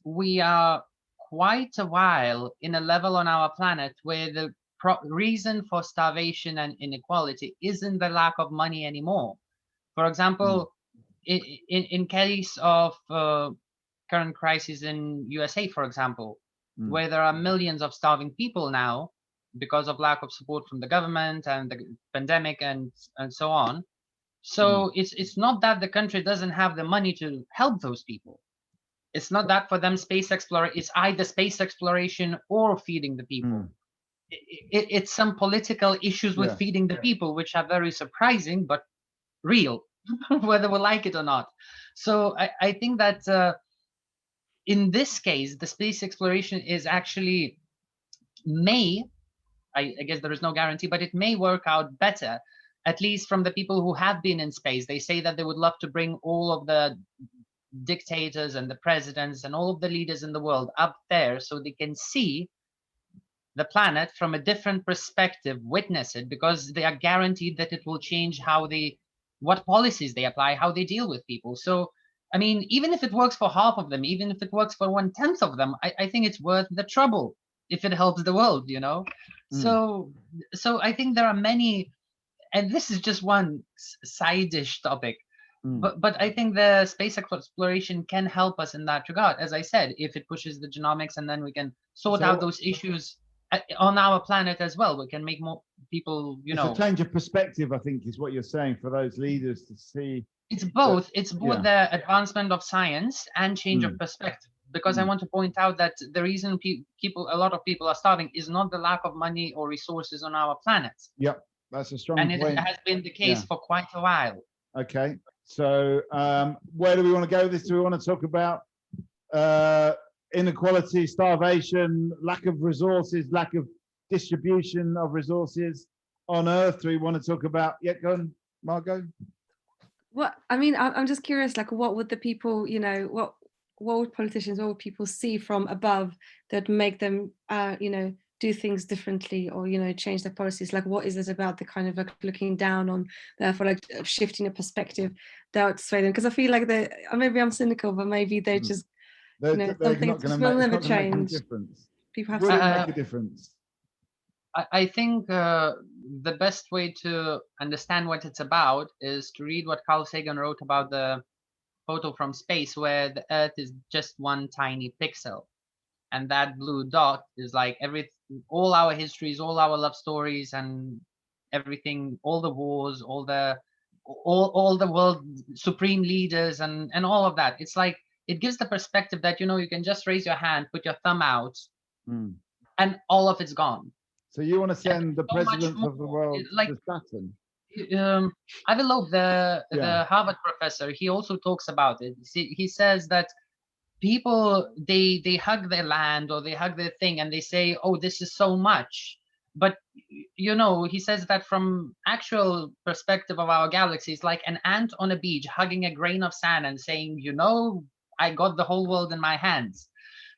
we are quite a while in a level on our planet where the reason for starvation and inequality isn't the lack of money anymore. For example, in case of current crisis in USA, for example, where there are millions of starving people now because of lack of support from the government and the pandemic and so on. So it's not that the country doesn't have the money to help those people. It's not that for them space exploration, it's either space exploration or feeding the people. It's some political issues with feeding the people, which are very surprising, but real, whether we like it or not. So I think that in this case, the space exploration is actually I guess there is no guarantee, but it may work out better, at least from the people who have been in space. They say that they would love to bring all of the dictators and the presidents and all of the leaders in the world up there so they can see the planet from a different perspective, witness it, because they are guaranteed that it will change what policies they apply, how they deal with people. So, I mean, even if it works for half of them, even if it works for 1/10 of them, I think it's worth the trouble if it helps the world, So I think there are many, and this is just one side-ish topic, but I think the space exploration can help us in that regard. As I said, if it pushes the genomics, and then we can sort out those issues on our planet as well, we can make more people, It's a change of perspective, I think, is what you're saying, for those leaders to see. It's both. It's both the advancement of science and change of perspective. Because I want to point out that the reason a lot of people are starving is not the lack of money or resources on our planet. Yep, that's a strong point. And it has been the case for quite a while. Okay, so where do we want to go with this? Do we want to talk about inequality, starvation, lack of resources, lack of distribution of resources on Earth. Do we want to talk about? Yeah, go on, Margot. What I mean, I'm just curious, like, what would the people, what would politicians, what would people see from above that make them, do things differently, or change their policies? Like, what is it about the kind of like looking down on, therefore, like shifting a perspective that would sway them? Because I feel like maybe I'm cynical, but maybe they just, they're something not going to will make, never it's not gonna make any change. difference. People have Would to it make a difference? I think the best way to understand what it's about is to read what Carl Sagan wrote about the photo from space, where the Earth is just one tiny pixel, and that blue dot is like all our histories, all our love stories, and everything, all the wars, all the world supreme leaders, and all of that. It's like it gives the perspective that you can just raise your hand, put your thumb out, and all of it's gone. So you want to send the presidents of the world like to Saturn? Avilov, the Harvard professor, he also talks about it. He says that people, they hug their land or they hug their thing and they say, oh, this is so much. But he says that from actual perspective of our galaxy, it's like an ant on a beach hugging a grain of sand and saying, I got the whole world in my hands.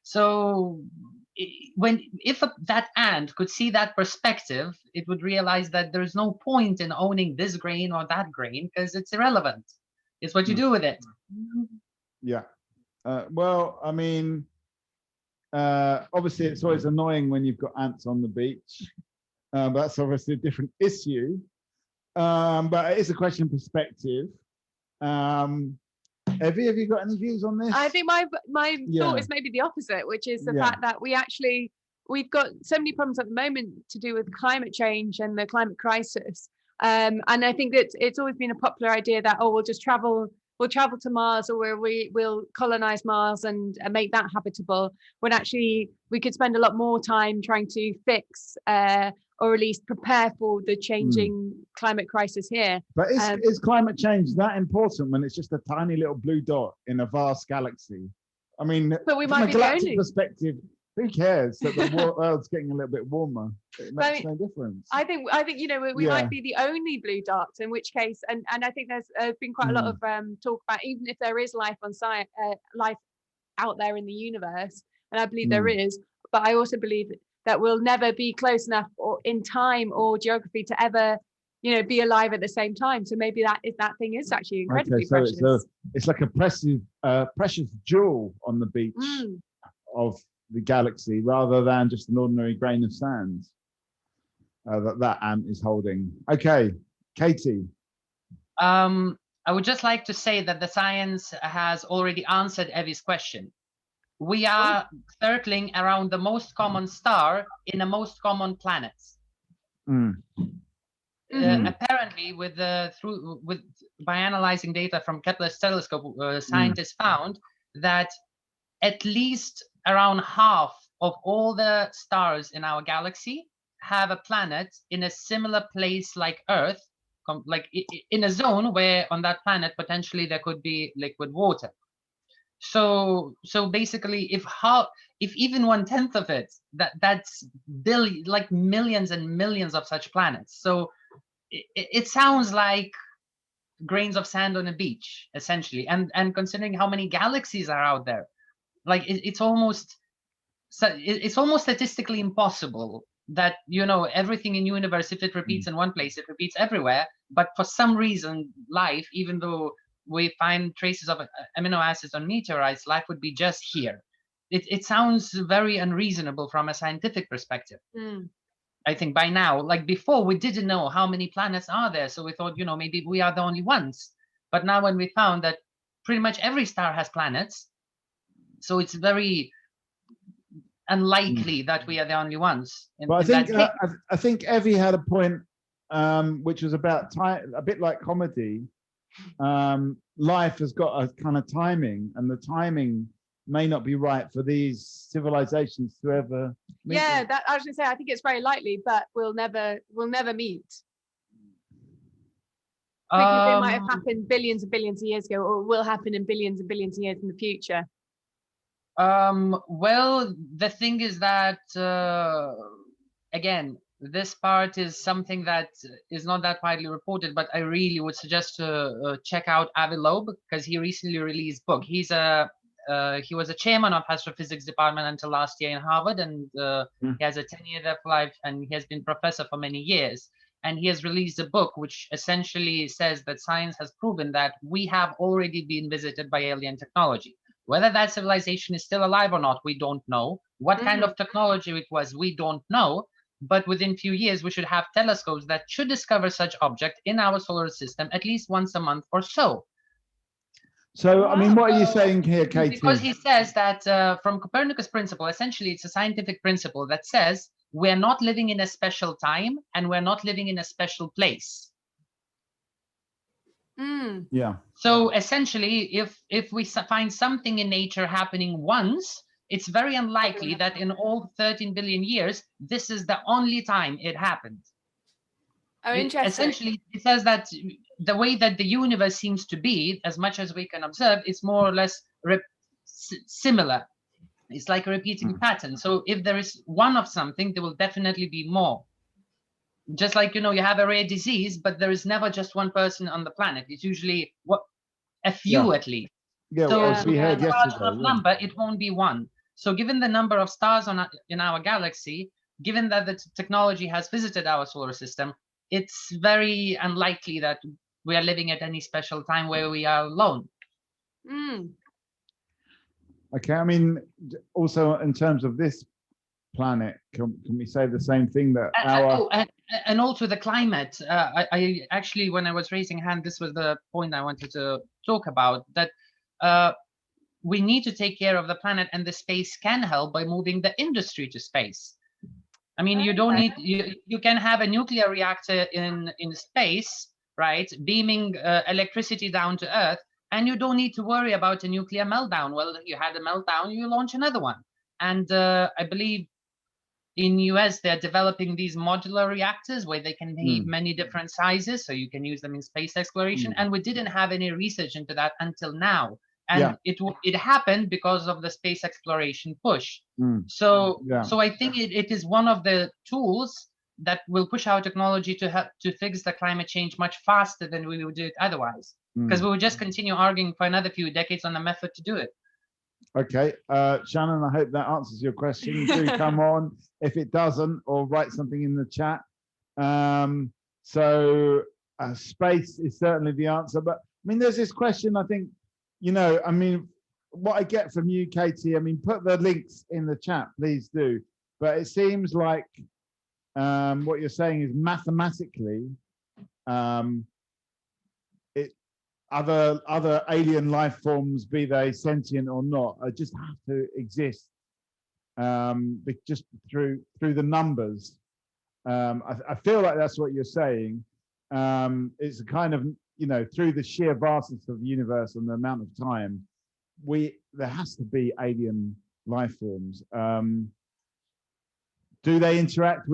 So if that ant could see that perspective, it would realize that there's no point in owning this grain or that grain, because it's irrelevant. It's what you do with it. Yeah. Well, I mean, obviously it's always annoying when you've got ants on the beach. But that's obviously a different issue. But it is a question of perspective. Evie, have you got any views on this? I think my thought is maybe the opposite, which is the fact that we've got so many problems at the moment to do with climate change and the climate crisis. And I think that it's always been a popular idea that, we'll travel to Mars, or we'll colonize Mars and make that habitable, when actually we could spend a lot more time trying to fix or at least prepare for the changing climate crisis here. But is climate change that important when it's just a tiny little blue dot in a vast galaxy? I mean, but we from might a be galactic perspective, who cares that the world's getting a little bit warmer? It makes no difference. I think we might be the only blue dot, in which case, and I think there's been quite a lot of talk about, even if there is life on life out there in the universe, and I believe there is, but I also believe that we'll never be close enough or in time or geography to ever be alive at the same time. So maybe that thing is actually incredibly precious. It's like a precious jewel on the beach of the galaxy, rather than just an ordinary grain of sand that ant is holding. Okay, Katie. I would just like to say that the science has already answered Evie's question. We are circling around the most common star in the most common planets. Apparently, by analyzing data from Kepler's telescope, scientists found that at least around half of all the stars in our galaxy have a planet in a similar place like Earth, like in a zone where on that planet potentially there could be liquid water. So basically, if even 1/10 of it, that's millions and millions of such planets. So it sounds like grains of sand on a beach, essentially. And considering how many galaxies are out there, like it's almost statistically impossible that everything in universe, if it repeats in one place, it repeats everywhere. But for some reason, life, even though we find traces of amino acids on meteorites, life would be just here. It sounds very unreasonable from a scientific perspective. I think by now, like before, we didn't know how many planets are there, so we thought maybe we are the only ones. But now when we found that pretty much every star has planets, so it's very unlikely that we are the only ones. But I think Evie had a point, which was about a bit like comedy. Life has got a kind of timing, and the timing may not be right for these civilizations to ever meet. That I was going to say, I think it's very likely, but we'll never meet. Because it might have happened billions and billions of years ago, or will happen in billions and billions of years in the future. Well, the thing is that, again, this part is something that is not that widely reported, but I really would suggest to check out Avi Loeb, because he recently released a book. He was a chairman of astrophysics department until last year in Harvard, and he has a 10-year life, and he has been professor for many years. And he has released a book which essentially says that science has proven that we have already been visited by alien technology. Whether that civilization is still alive or not, we don't know. What kind of technology it was, we don't know. But within few years, we should have telescopes that should discover such object in our solar system at least once a month or so. So, I mean, what are you saying here, Katie? Because he says that from Copernicus principle, essentially, it's a scientific principle that says we're not living in a special time and we're not living in a special place. Yeah. So essentially, if we find something in nature happening once, it's very unlikely that in all 13 billion years, this is the only time it happened. Oh, interesting. Essentially, it says that the way that the universe seems to be, as much as we can observe, it's more or less similar. It's like a repeating pattern. So if there is one of something, there will definitely be more. Just like, you know, you have a rare disease, but there is never just one person on the planet. It's usually a few at least. Yeah, so well, as we heard a large yesterday. enough number, it won't be one. So given the number of stars in our galaxy, given that the technology has visited our solar system, it's very unlikely that we are living at any special time where we are alone. Okay, I mean, also in terms of this planet, can we say the same thing that and also the climate? I actually, when I was raising hand, this was the point I wanted to talk about, that we need to take care of the planet, and the space can help by moving the industry to space. I mean, you don't need, you can have a nuclear reactor in space, right, beaming electricity down to Earth, and you don't need to worry about a nuclear meltdown. Well, you had a meltdown, you launch another one. And I believe in US, they're developing these modular reactors where they can be many different sizes, so you can use them in space exploration. And we didn't have any research into that until now. And it happened because of the space exploration push. So I think it is one of the tools that will push our technology to help to fix the climate change much faster than we would do it otherwise. Because we would just continue arguing for another few decades on the method to do it. Okay, Shannon, I hope that answers your question. Do come on if it doesn't, or write something in the chat. Space is certainly the answer. But I mean, there's this question, I think, you know, I mean, what I get from you, Katie, I mean, put the links in the chat, please do. But it seems like what you're saying is mathematically, other alien life forms, be they sentient or not, just have to exist just through the numbers. I feel like that's what you're saying. It's a kind of, you know, through the sheer vastness of the universe and the amount of time, there has to be alien life forms. Do they interact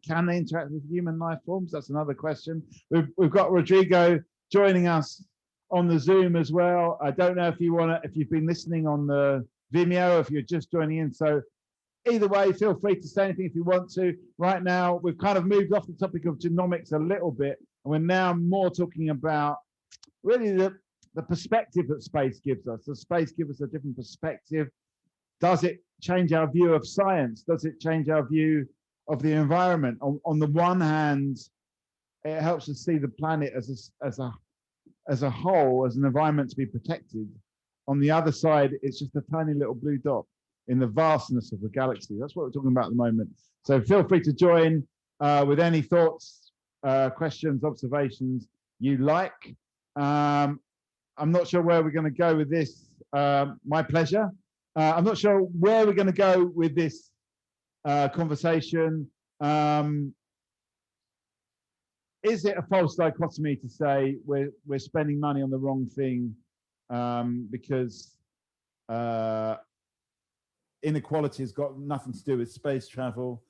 can they interact with human life forms? That's another question. We've got Rodrigo joining us on the Zoom as well. I don't know if you've been listening on the Vimeo, if you're just joining in. So either way, feel free to say anything if you want to. Right now, we've kind of moved off the topic of genomics a little bit, and we're now more talking about really the perspective that space gives us. Does space give us a different perspective? Does it change our view of science? Does it change our view of the environment? On the one hand, it helps us see the planet as a whole, as an environment to be protected. On the other side, it's just a tiny little blue dot in the vastness of the galaxy. That's what we're talking about at the moment. So feel free to join with any thoughts, questions, observations you like. I'm not sure where we're going to go with this. My pleasure. I'm not sure where we're going to go with this conversation. Is it a false dichotomy to say we're spending money on the wrong thing because inequality has got nothing to do with space travel?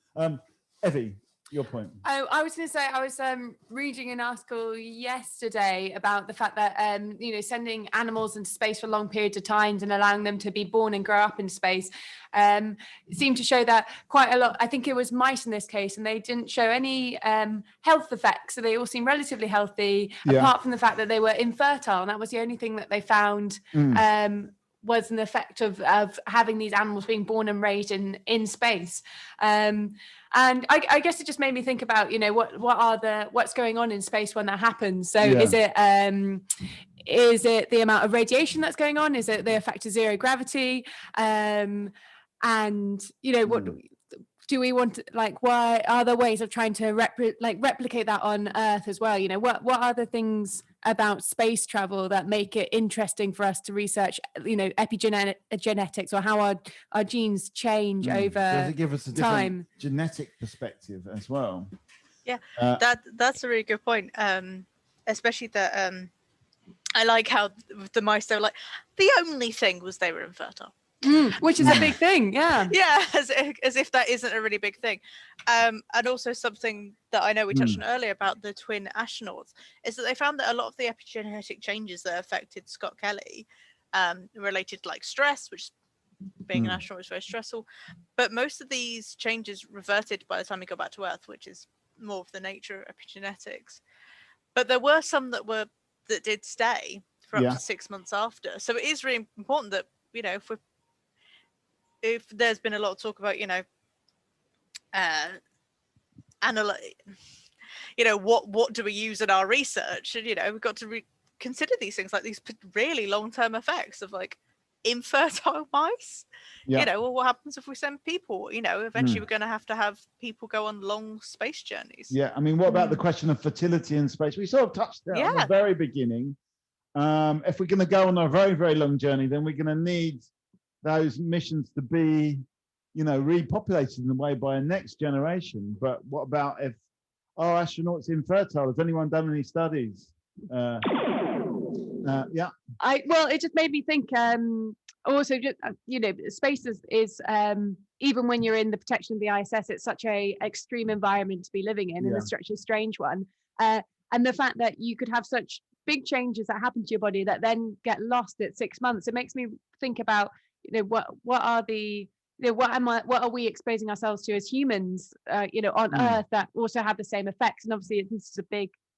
Evie, your point. I was going to say, I was reading an article yesterday about the fact that, sending animals into space for long periods of time and allowing them to be born and grow up in space seemed to show that quite a lot. I think it was mice in this case, and they didn't show any health effects. So they all seemed relatively healthy, apart from the fact that they were infertile. And that was the only thing that they found was an effect of having these animals being born and raised in space. And I guess it just made me think about, what's going on in space when that happens. So is it the amount of radiation that's going on? Is it the effect of zero gravity? What do we want to, why are there ways of trying to replicate that on Earth as well? What are the things about space travel that make it interesting for us to research, epigenetics, or how our genes change over Does it give us a different time? Genetic perspective as well? Yeah, that's a really good point. Especially that I like how the mice, they were like, the only thing was they were infertile. Which is a big thing, yeah. Yeah, as if that isn't a really big thing. And also something that I know we touched on earlier about the twin astronauts is that they found that a lot of the epigenetic changes that affected Scott Kelly related to stress, which being an astronaut was very stressful. But most of these changes reverted by the time he got back to Earth, which is more of the nature of epigenetics. But there were some that did stay for up to 6 months after. So it is really important that, if there's been a lot of talk about, what do we use in our research? And, we've got to consider these things, like these really long-term effects of infertile mice. What happens if we send people? Eventually we're going to have people go on long space journeys. Yeah, I mean, what about the question of fertility in space? We sort of touched it at the very beginning. If we're going to go on a very, very long journey, then we're going to need those missions to be, repopulated in a way by a next generation. But what about if our astronauts infertile? Has anyone done any studies? Well, it just made me think. Also, just space is even when you're in the protection of the ISS, it's such a extreme environment to be living in, and it's such a strange one. And the fact that you could have such big changes that happen to your body that then get lost at 6 months, it makes me think about what are we exposing ourselves to as humans on Earth that also have the same effects. And obviously this is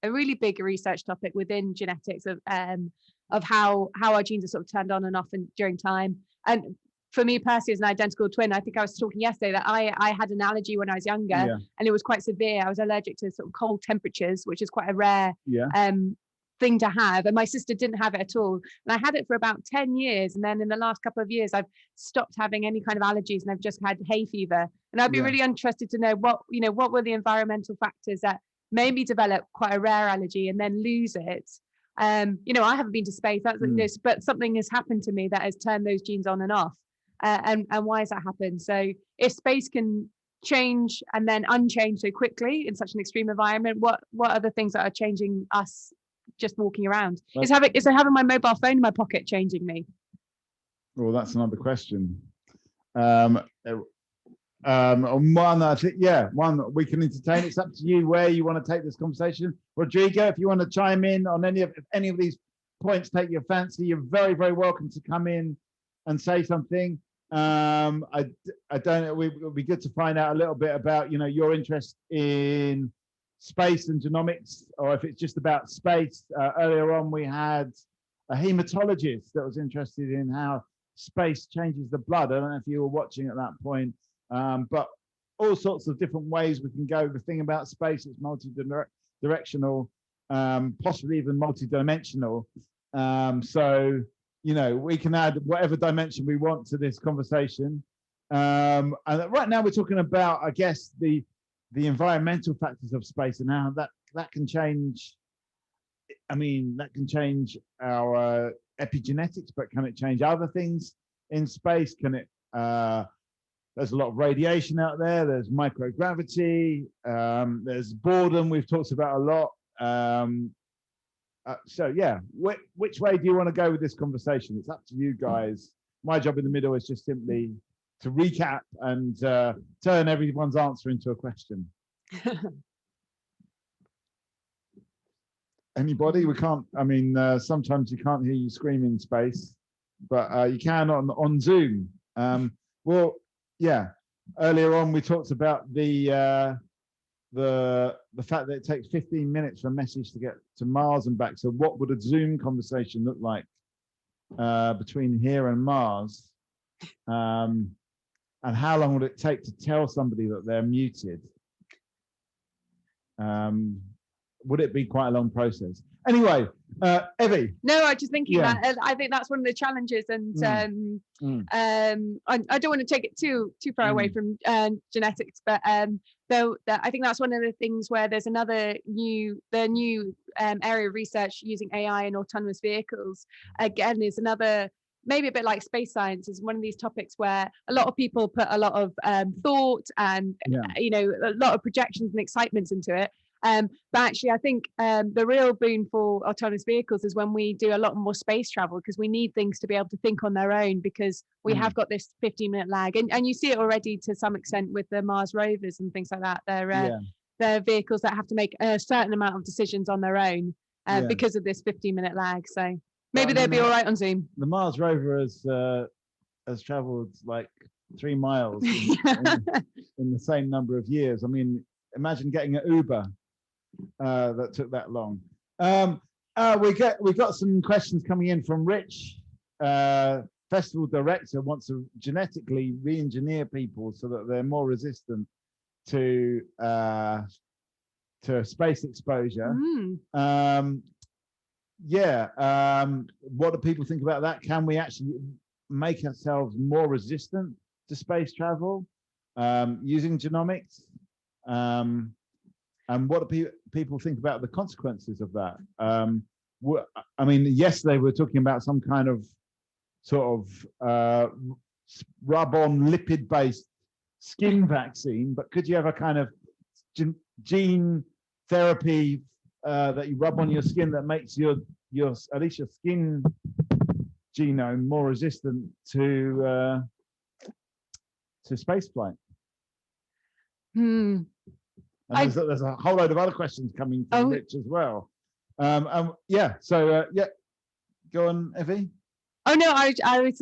a really big research topic within genetics of how our genes are sort of turned on and off during time. And for me personally, as an identical twin, I think I was talking yesterday that I had an allergy when I was younger, and it was quite severe. I was allergic to sort of cold temperatures, which is quite a rare thing to have, and my sister didn't have it at all, and I had it for about 10 years, and then in the last couple of years I've stopped having any kind of allergies, and I've just had hay fever. And I'd be really interested to know what were the environmental factors that made me develop quite a rare allergy and then lose it. I haven't been to space, but something has happened to me that has turned those genes on and off, and why has that happened? So if space can change and then unchange so quickly in such an extreme environment, what are the things that are changing us just walking around? Is having my mobile phone in my pocket changing me? Well, that's another question. One, I think, one we can entertain. It's up to you where you want to take this conversation. Rodrigo, if you want to chime in on any of these points, take your fancy, you're very, very welcome to come in and say something. I don't know, it would be good to find out a little bit about your interest in space and genomics, or if it's just about space. Earlier on we had a hematologist that was interested in how space changes the blood. I don't know if you were watching at that point, but all sorts of different ways we can go. The thing about space, it's multi-directional, possibly even multi-dimensional. So we can add whatever dimension we want to this conversation. And right now we're talking about, I guess, the environmental factors of space and how that can change. I mean, that can change our epigenetics, but can it change other things in space? Can it? There's a lot of radiation out there. There's microgravity. There's boredom. We've talked about a lot. So yeah, which way do you want to go with this conversation? It's up to you guys. My job in the middle is just simply to recap and turn everyone's answer into a question. Anybody? We can't. I mean, sometimes you can't hear you scream in space, but you can on Zoom. Well, yeah. Earlier on, we talked about the fact that it takes 15 minutes for a message to get to Mars and back. So, what would a Zoom conversation look like between here and Mars? And how long would it take to tell somebody that they're muted? Would it be quite a long process? Anyway, Evie. No, I was just thinking Yeah. that I think that's one of the challenges, and I don't want to take it too far away from genetics, but though I think that's one of the things where there's another new area of research using AI and autonomous vehicles. Again, is another, maybe a bit like space science, is one of these topics where a lot of people put a lot of thought and a lot of projections and excitements into it. But actually, I think the real boon for autonomous vehicles is when we do a lot more space travel, because we need things to be able to think on their own, because we have got this 15-minute lag, and you see it already to some extent with the Mars rovers and things like that. They're vehicles that have to make a certain amount of decisions on their own because of this 15-minute lag. So maybe they'll be all right on Zoom. The Mars rover has traveled like 3 miles in the same number of years. I mean, imagine getting an Uber that took that long. We got some questions coming in from Rich. Festival director wants to genetically re-engineer people so that they're more resistant to space exposure. What do people think about that? Can we actually make ourselves more resistant to space travel using genomics? And what do people think about the consequences of that? I mean, yesterday we were talking about some kind of sort of rub-on lipid-based skin vaccine, but could you have a kind of gene therapy that you rub on your skin that makes your at least your skin genome more resistant to spaceflight? There's a whole load of other questions coming from Rich as well. Go on, Evie. Oh no, I was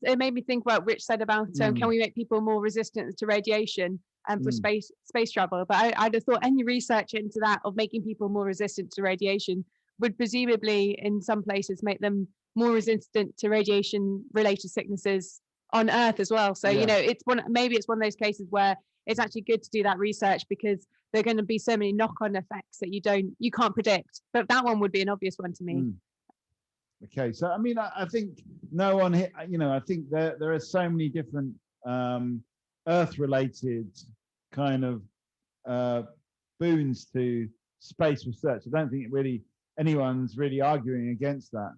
it made me think what Rich said about can we make people more resistant to radiation for space travel? But I'd have thought any research into that, of making people more resistant to radiation, would presumably in some places make them more resistant to radiation related sicknesses on Earth as well. So it's one of those cases where it's actually good to do that research, because there are going to be so many knock-on effects that you can't predict. But that one would be an obvious one to me. Okay, so I mean, I think no one here, I think there are so many different Earth-related kind of boons to space research. I don't think anyone's really arguing against that.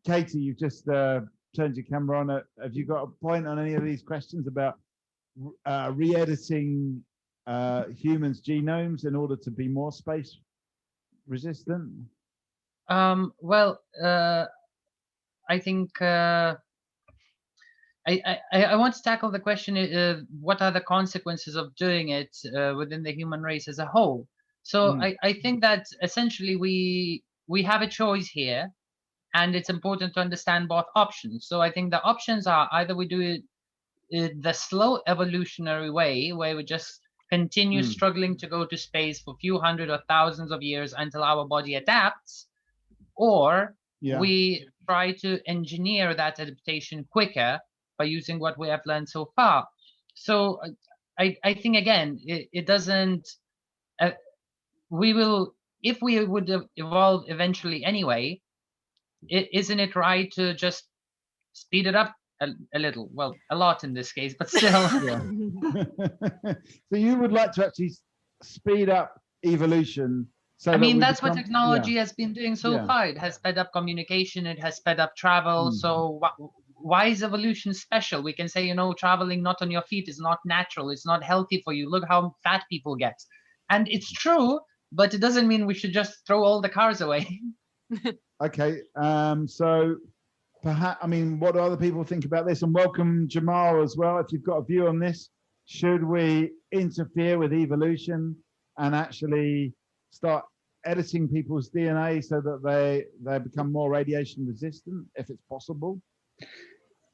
Katie, you've just turned your camera on. Have you got a point on any of these questions about re-editing humans' genomes in order to be more space resistant? Well, I think I want to tackle the question: what are the consequences of doing it within the human race as a whole? So I think that essentially we have a choice here, and it's important to understand both options. So I think the options are either we do it the slow evolutionary way, where we just continue struggling to go to space for a few hundred or thousands of years until our body adapts, or we try to engineer that adaptation quicker by using what we have learned so far. So I think, again, it doesn't, we will, if we would evolve eventually anyway, isn't it right to just speed it up a little? Well, a lot in this case, but still. So you would like to actually speed up evolution? So I mean, that's what technology has been doing so far. It has sped up communication, it has sped up travel. So why is evolution special? We can say, traveling not on your feet is not natural, it's not healthy for you. Look how fat people get. And it's true, but it doesn't mean we should just throw all the cars away. Okay, so perhaps, I mean, what do other people think about this? And welcome Jamal as well, if you've got a view on this. should we interfere with evolution and actually start editing people's DNA so that they become more radiation resistant, if it's possible?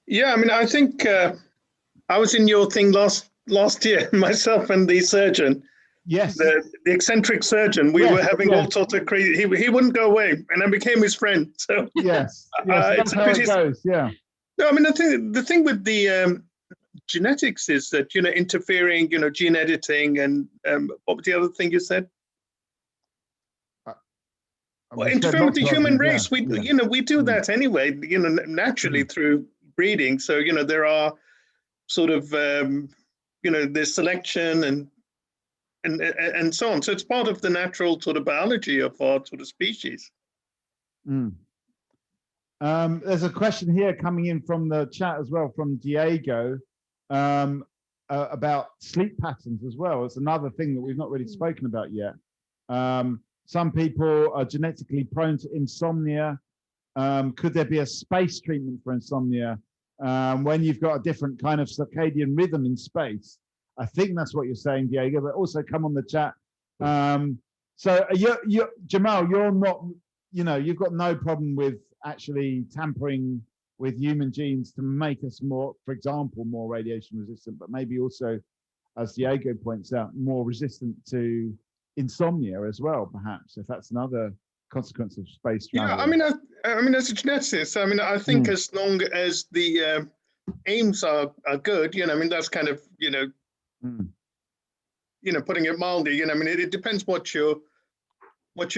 Yeah, I mean, I think I was in your thing last year, myself and the surgeon. Yes. The eccentric surgeon. We were having all sorts of crazy. He wouldn't go away, and I became his friend. So yes, that's how it goes. Yeah. No, I mean, I think the thing with the genetics is that, you know, interfering, you know, gene editing, and what was the other thing you said? Well, interfering with the human race. You know, we do that anyway, you know, naturally through breeding. So, you know, there are sort of, you know, there's selection and so on. So it's part of the natural sort of biology of our sort of species. There's a question here coming in from the chat as well, from Diego, about sleep patterns as well. It's another thing that we've not really spoken about yet. Some people are genetically prone to insomnia. Could there be a space treatment for insomnia when you've got a different kind of circadian rhythm in space? I think that's what you're saying, Diego, but also come on the chat. So Jamal, you're not, you know, you've got no problem with actually tampering with human genes to make us more, for example, more radiation resistant, but maybe also, as Diego points out, more resistant to insomnia as well, perhaps, if that's another consequence of space travel. Yeah, I mean, as a geneticist, I mean, I think as long as the aims are good, you know, I mean, that's kind of, you know, you know, putting it mildly, you know, I mean, it depends what your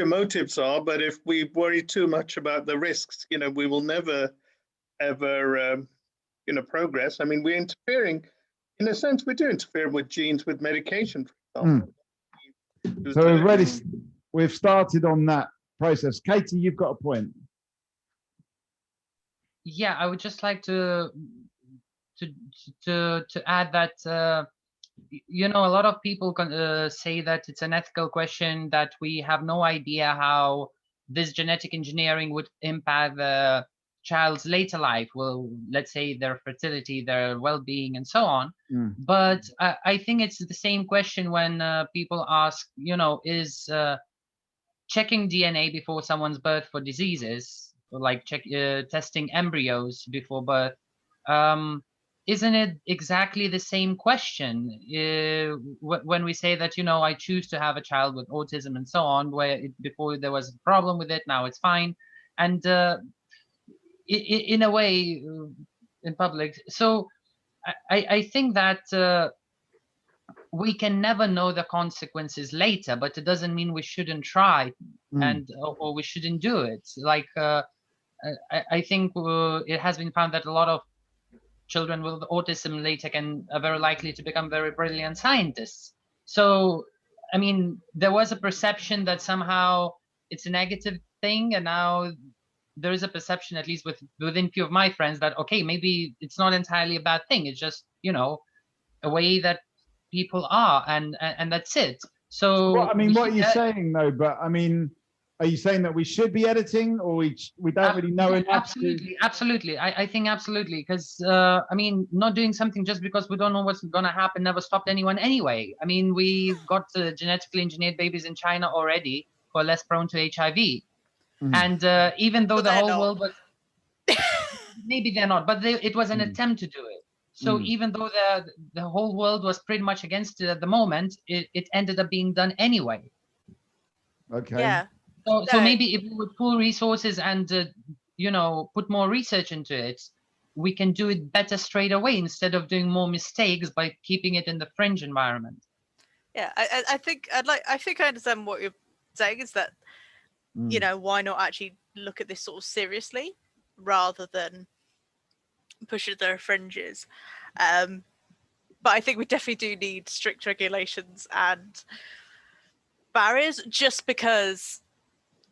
motives are, but if we worry too much about the risks, you know, we will never ever you know, progress. I mean, we're interfering, in a sense, we do interfere with genes with medication, for example. So we've started on that process. Katie, you've got a point. Yeah, I would just like to add that you know, a lot of people say that it's an ethical question, that we have no idea how this genetic engineering would impact the child's later life. Well, let's say their fertility, their well-being, and so on. But I think it's the same question when people ask, you know, is checking DNA before someone's birth for diseases, like testing embryos before birth, isn't it exactly the same question when we say that, you know, I choose to have a child with autism and so on, where before there was a problem with it, now it's fine, and in a way, in public. So I think that we can never know the consequences later, but it doesn't mean we shouldn't try or we shouldn't do it. Like I think it has been found that a lot of children with autism later are very likely to become very brilliant scientists. So, I mean, there was a perception that somehow it's a negative thing, and now there is a perception, at least within few of my friends, that okay, maybe it's not entirely a bad thing. It's just, you know, a way that people are, and that's it. So well, I mean, what are you saying though? But I mean, are you saying that we should be editing, or we don't really know enough? Absolutely. I think absolutely, because I mean, not doing something just because we don't know what's going to happen never stopped anyone anyway. I mean, we've got genetically engineered babies in China already who are less prone to HIV, and even though the whole world was maybe they're not, but it was an attempt to do it. So even though the whole world was pretty much against it at the moment, it ended up being done anyway. Okay. Yeah. So maybe if we would pool resources and you know, put more research into it, we can do it better straight away instead of doing more mistakes by keeping it in the fringe environment. Yeah, I think I understand what you're saying, is that you know, why not actually look at this sort of seriously rather than push it to their fringes. But I think we definitely do need strict regulations and barriers, just because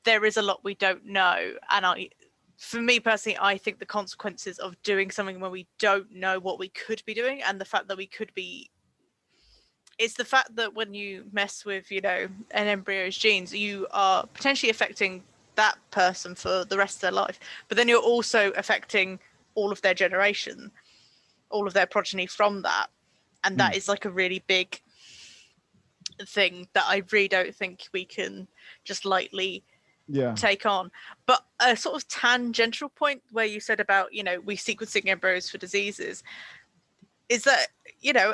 there is a lot we don't know. And for me personally, I think the consequences of doing something when we don't know what we could be doing, and the fact that we could be, it's the fact that when you mess with, you know, an embryo's genes, you are potentially affecting that person for the rest of their life, but then you're also affecting all of their generation, all of their progeny from that. And that is like a really big thing that I really don't think we can just lightly take on. But a sort of tangential point where you said about, you know, we sequencing embryos for diseases, is that, you know,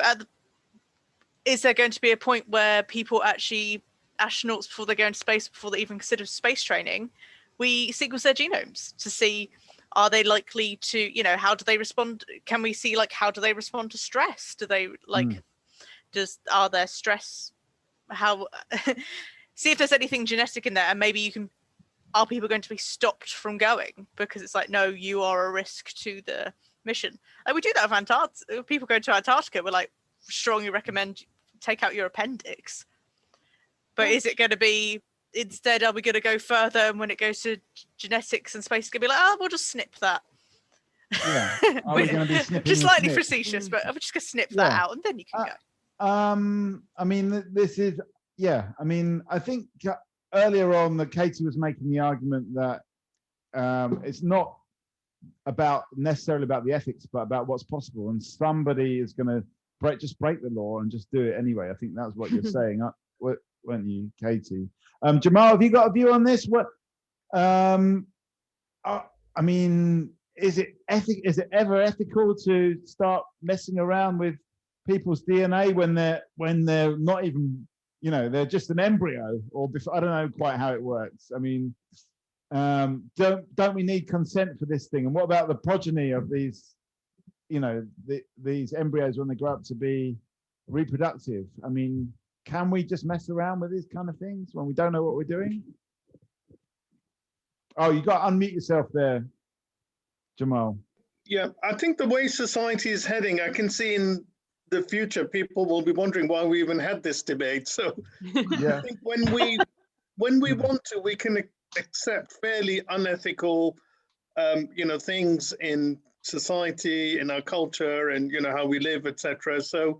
is there going to be a point where people actually, astronauts, before they go into space, before they even consider space training, we sequence their genomes to see, are they likely to, you know, how do they respond? Can we see, like, how do they respond to stress? Do they, like, are their stress, how, see if there's anything genetic in there, and maybe you can, are people going to be stopped from going? Because it's like, no, you are a risk to the mission. Like, we do that with Antarctica. People go to Antarctica, we're like, strongly recommend take out your appendix. But is it going to be, instead, are we going to go further, and when it goes to genetics and space, it's going to be like, oh, we'll just snip that. Yeah. Are we going to be snipping just slightly snip? facetious, but we're just going to snip that out, and then you can go. I mean, this is, I mean, I think earlier on that Katie was making the argument that it's not necessarily about the ethics, but about what's possible, and somebody is going to just break the law and just do it anyway. I think that's what you're saying, weren't you, Katie? Jamal, have you got a view on this? What I mean, is it ever ethical to start messing around with people's DNA when they're not even, you know, they're just an embryo, or before, I don't know quite how it works. I mean, don't we need consent for this thing? And what about the progeny of these, you know, these embryos when they grow up to be reproductive? I mean, can we just mess around with these kind of things when we don't know what we're doing? Oh, you got to unmute yourself there, Jamal. Yeah, I think the way society is heading, I can see in the future people will be wondering why we even had this debate. So I think when we want to, we can accept fairly unethical, you know, things in society, in our culture, and, you know, how we live, etc. So,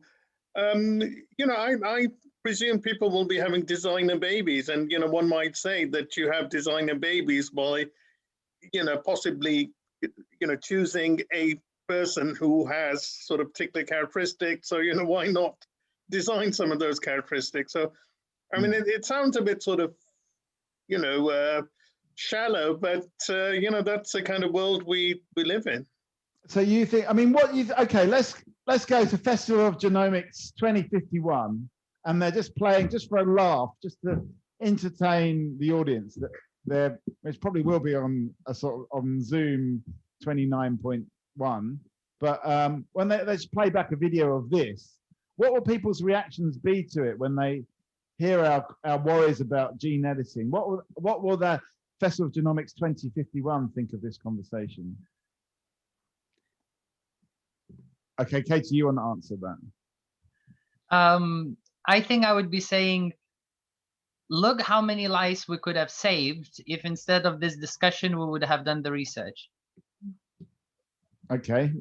you know, I presume people will be having designer babies, and, you know, one might say that you have designer babies by, you know, possibly, you know, choosing a person who has sort of particular characteristics. So, you know, why not design some of those characteristics? So, I mean, it sounds a bit sort of, you know, shallow, but, you know, that's the kind of world we live in. So you think, I mean, what you, okay, let's go to Festival of Genomics 2051, and they're just playing, just for a laugh, just to entertain the audience. That which probably will be on a sort of on Zoom 29.1. But when they just play back a video of this, what will people's reactions be to it when they hear our worries about gene editing? What will the Festival of Genomics 2051 think of this conversation? Okay, Katie, you want to answer that? I think I would be saying, look how many lives we could have saved if instead of this discussion we would have done the research. Okay.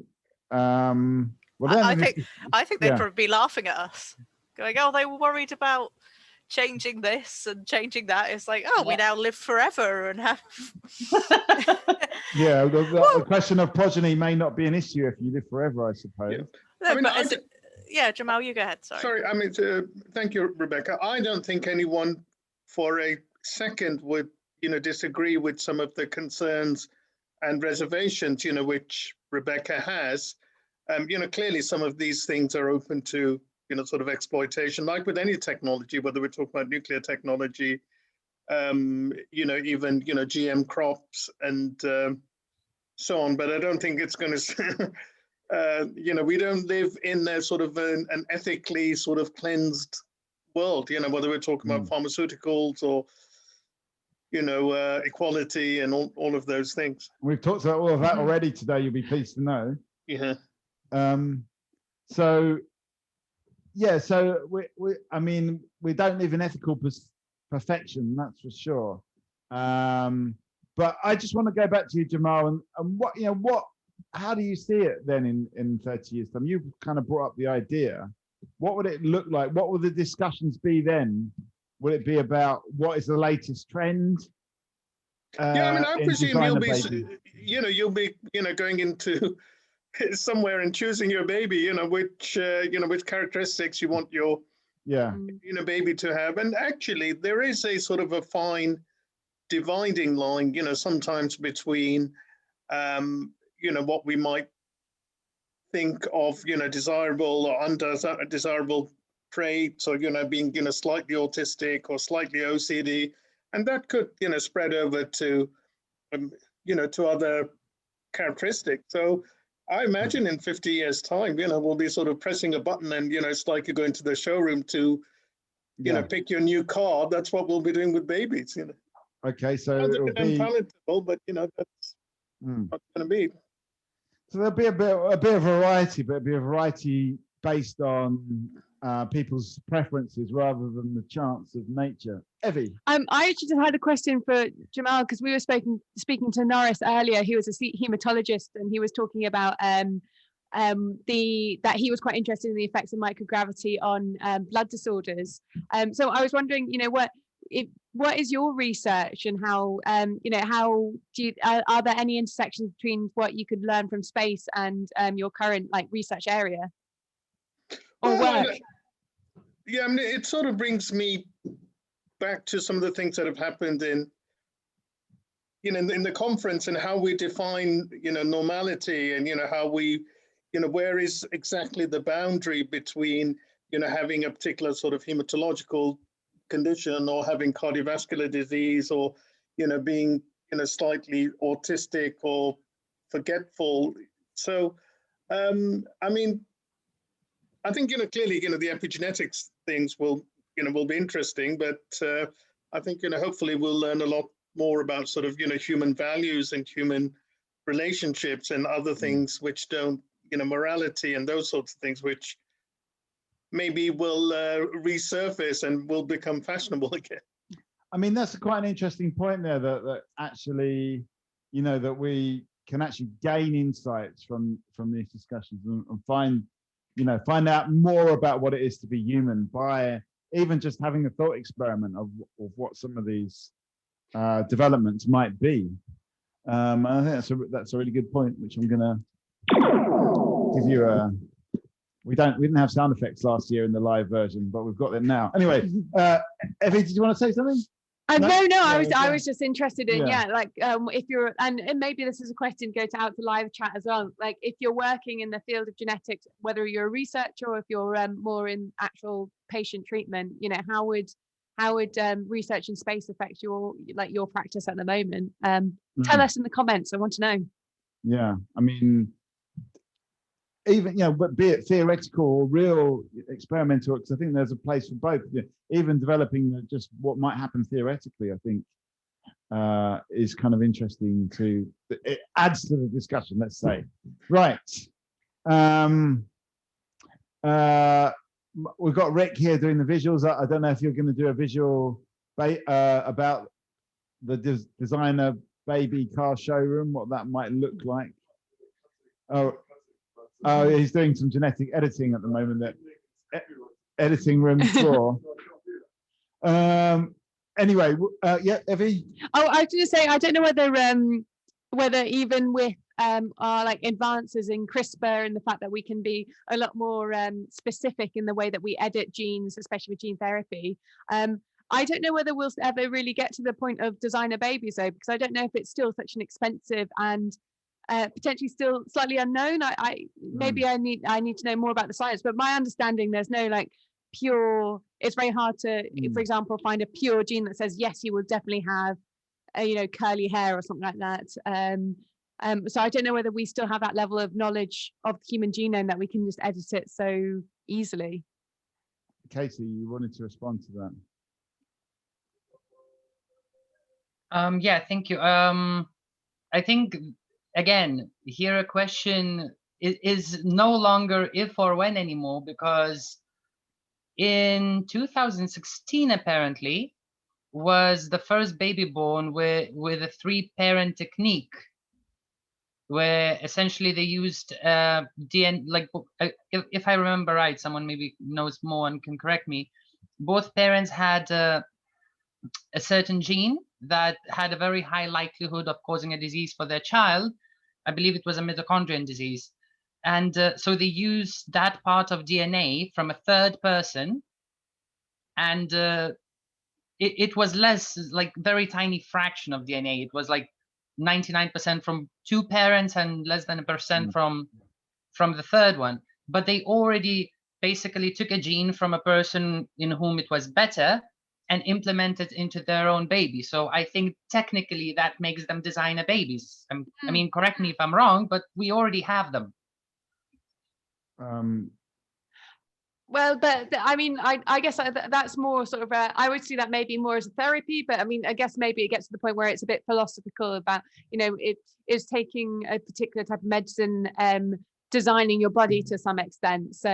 Well, then I think they'd probably be laughing at us, going, "Oh, they were worried about changing this and changing that." It's like, oh, we now live forever and have. Yeah, the question of progeny may not be an issue if you live forever, I suppose. Yeah, I mean, yeah, Jamal, you go ahead. Sorry. I mean, thank you, Rebecca. I don't think anyone for a second would, you know, disagree with some of the concerns and reservations, you know, which Rebecca has. You know, clearly some of these things are open to, you know, sort of exploitation, like with any technology, whether we're talking about nuclear technology, you know, even, you know, GM crops and so on. But I don't think it's going to, you know, we don't live in a sort of an ethically sort of cleansed world, you know, whether we're talking about pharmaceuticals or, you know, equality and all of those things. We've talked about all of that already today, you'll be pleased to know. Yeah. So, yeah, so I mean, we don't live in ethical perfection, that's for sure. But I just want to go back to you, Jamal, and what, you know, how do you see it then in 30 years' time? You kind of brought up the idea. What would it look like? What will the discussions be then? Will it be about what is the latest trend? Yeah, I mean, I presume you'll be, you know, going into somewhere in choosing your baby, which characteristics you want your baby to have. And actually, there is a sort of a fine dividing line, sometimes between, what we might think of, desirable or undesirable traits, or, being, slightly autistic or slightly OCD. And that could, spread over to, to other characteristics. So I imagine in 50 years' time, we'll be sort of pressing a button and, it's like you go into the showroom to, pick your new car. That's what we'll be doing with babies, Okay, so it'll be unpalatable, but, that's not going to be. So there'll be a bit of variety, but it'll be a variety based on people's preferences rather than the chance of nature. Evie. I actually just had a question for Jamal, because we were speaking to Norris earlier. He was a hematologist, and he was talking about that he was quite interested in the effects of microgravity on blood disorders. So I was wondering, what is your research, and how how do you, are there any intersections between what you could learn from space and your current research area or work? Yeah, I mean, it sort of brings me back to some of the things that have happened in the conference, and how we define normality, and how we where is exactly the boundary between having a particular sort of hematological condition, or having cardiovascular disease, or being slightly autistic or forgetful. So I mean, I think clearly the epigenetics things will be interesting, but I think hopefully we'll learn a lot more about sort of human values and human relationships and other things which don't morality and those sorts of things, which maybe will resurface and will become fashionable again. I mean, that's quite an interesting point there, that actually, that we can actually gain insights from these discussions, and find out more about what it is to be human by even just having a thought experiment of what some of these developments might be. And I think that's a really good point, which I'm gonna give you a. We didn't have sound effects last year in the live version, but we've got them now. Anyway, Evie, did you want to say something? No, I was just interested in if you're, and maybe this is a question to go to live chat as well. Like, if you're working in the field of genetics, whether you're a researcher or if you're more in actual patient treatment, how would research in space affect your practice at the moment? Tell us in the comments. I want to know. Yeah, I mean, even but be it theoretical or real experimental, because I think there's a place for both. Even developing just what might happen theoretically, I think is kind of interesting to. It adds to the discussion. Let's say, right. We've got Rick here doing the visuals. I don't know if you're going to do a visual about the designer baby car showroom, what that might look like. Oh, he's doing some genetic editing at the moment. That editing room tour. Anyway, yeah, Evie. Oh, I was going to say, I don't know whether even with our advances in CRISPR and the fact that we can be a lot more specific in the way that we edit genes, especially with gene therapy. I don't know whether we'll ever really get to the point of designer babies, though, because I don't know if it's still such an expensive and potentially still slightly unknown. Maybe I need to know more about the science, but my understanding, there's no pure. It's very hard to, for example, find a pure gene that says yes, you will definitely have curly hair or something like that. So I don't know whether we still have that level of knowledge of the human genome that we can just edit it so easily. Katie, you wanted to respond to that? Yeah, thank you. I think, again, here a question is no longer if or when anymore, because in 2016, apparently, was the first baby born with a 3-parent technique, where essentially they used DNA, if I remember right, someone maybe knows more and can correct me, both parents had a certain gene that had a very high likelihood of causing a disease for their child. I believe it was a mitochondrial disease. And so they use that part of DNA from a third person, and it was less, like very tiny fraction of DNA. It was like 99% from two parents and less than 1% from the third one. But they already basically took a gene from a person in whom it was better and implemented into their own baby. So I think technically that makes them designer babies. I mean, correct me if I'm wrong, but we already have them. Well, I mean, I guess that's more sort of I would see that maybe more as a therapy, but I mean, I guess maybe it gets to the point where it's a bit philosophical about, you know, it is taking a particular type of medicine, designing your body to some extent. So,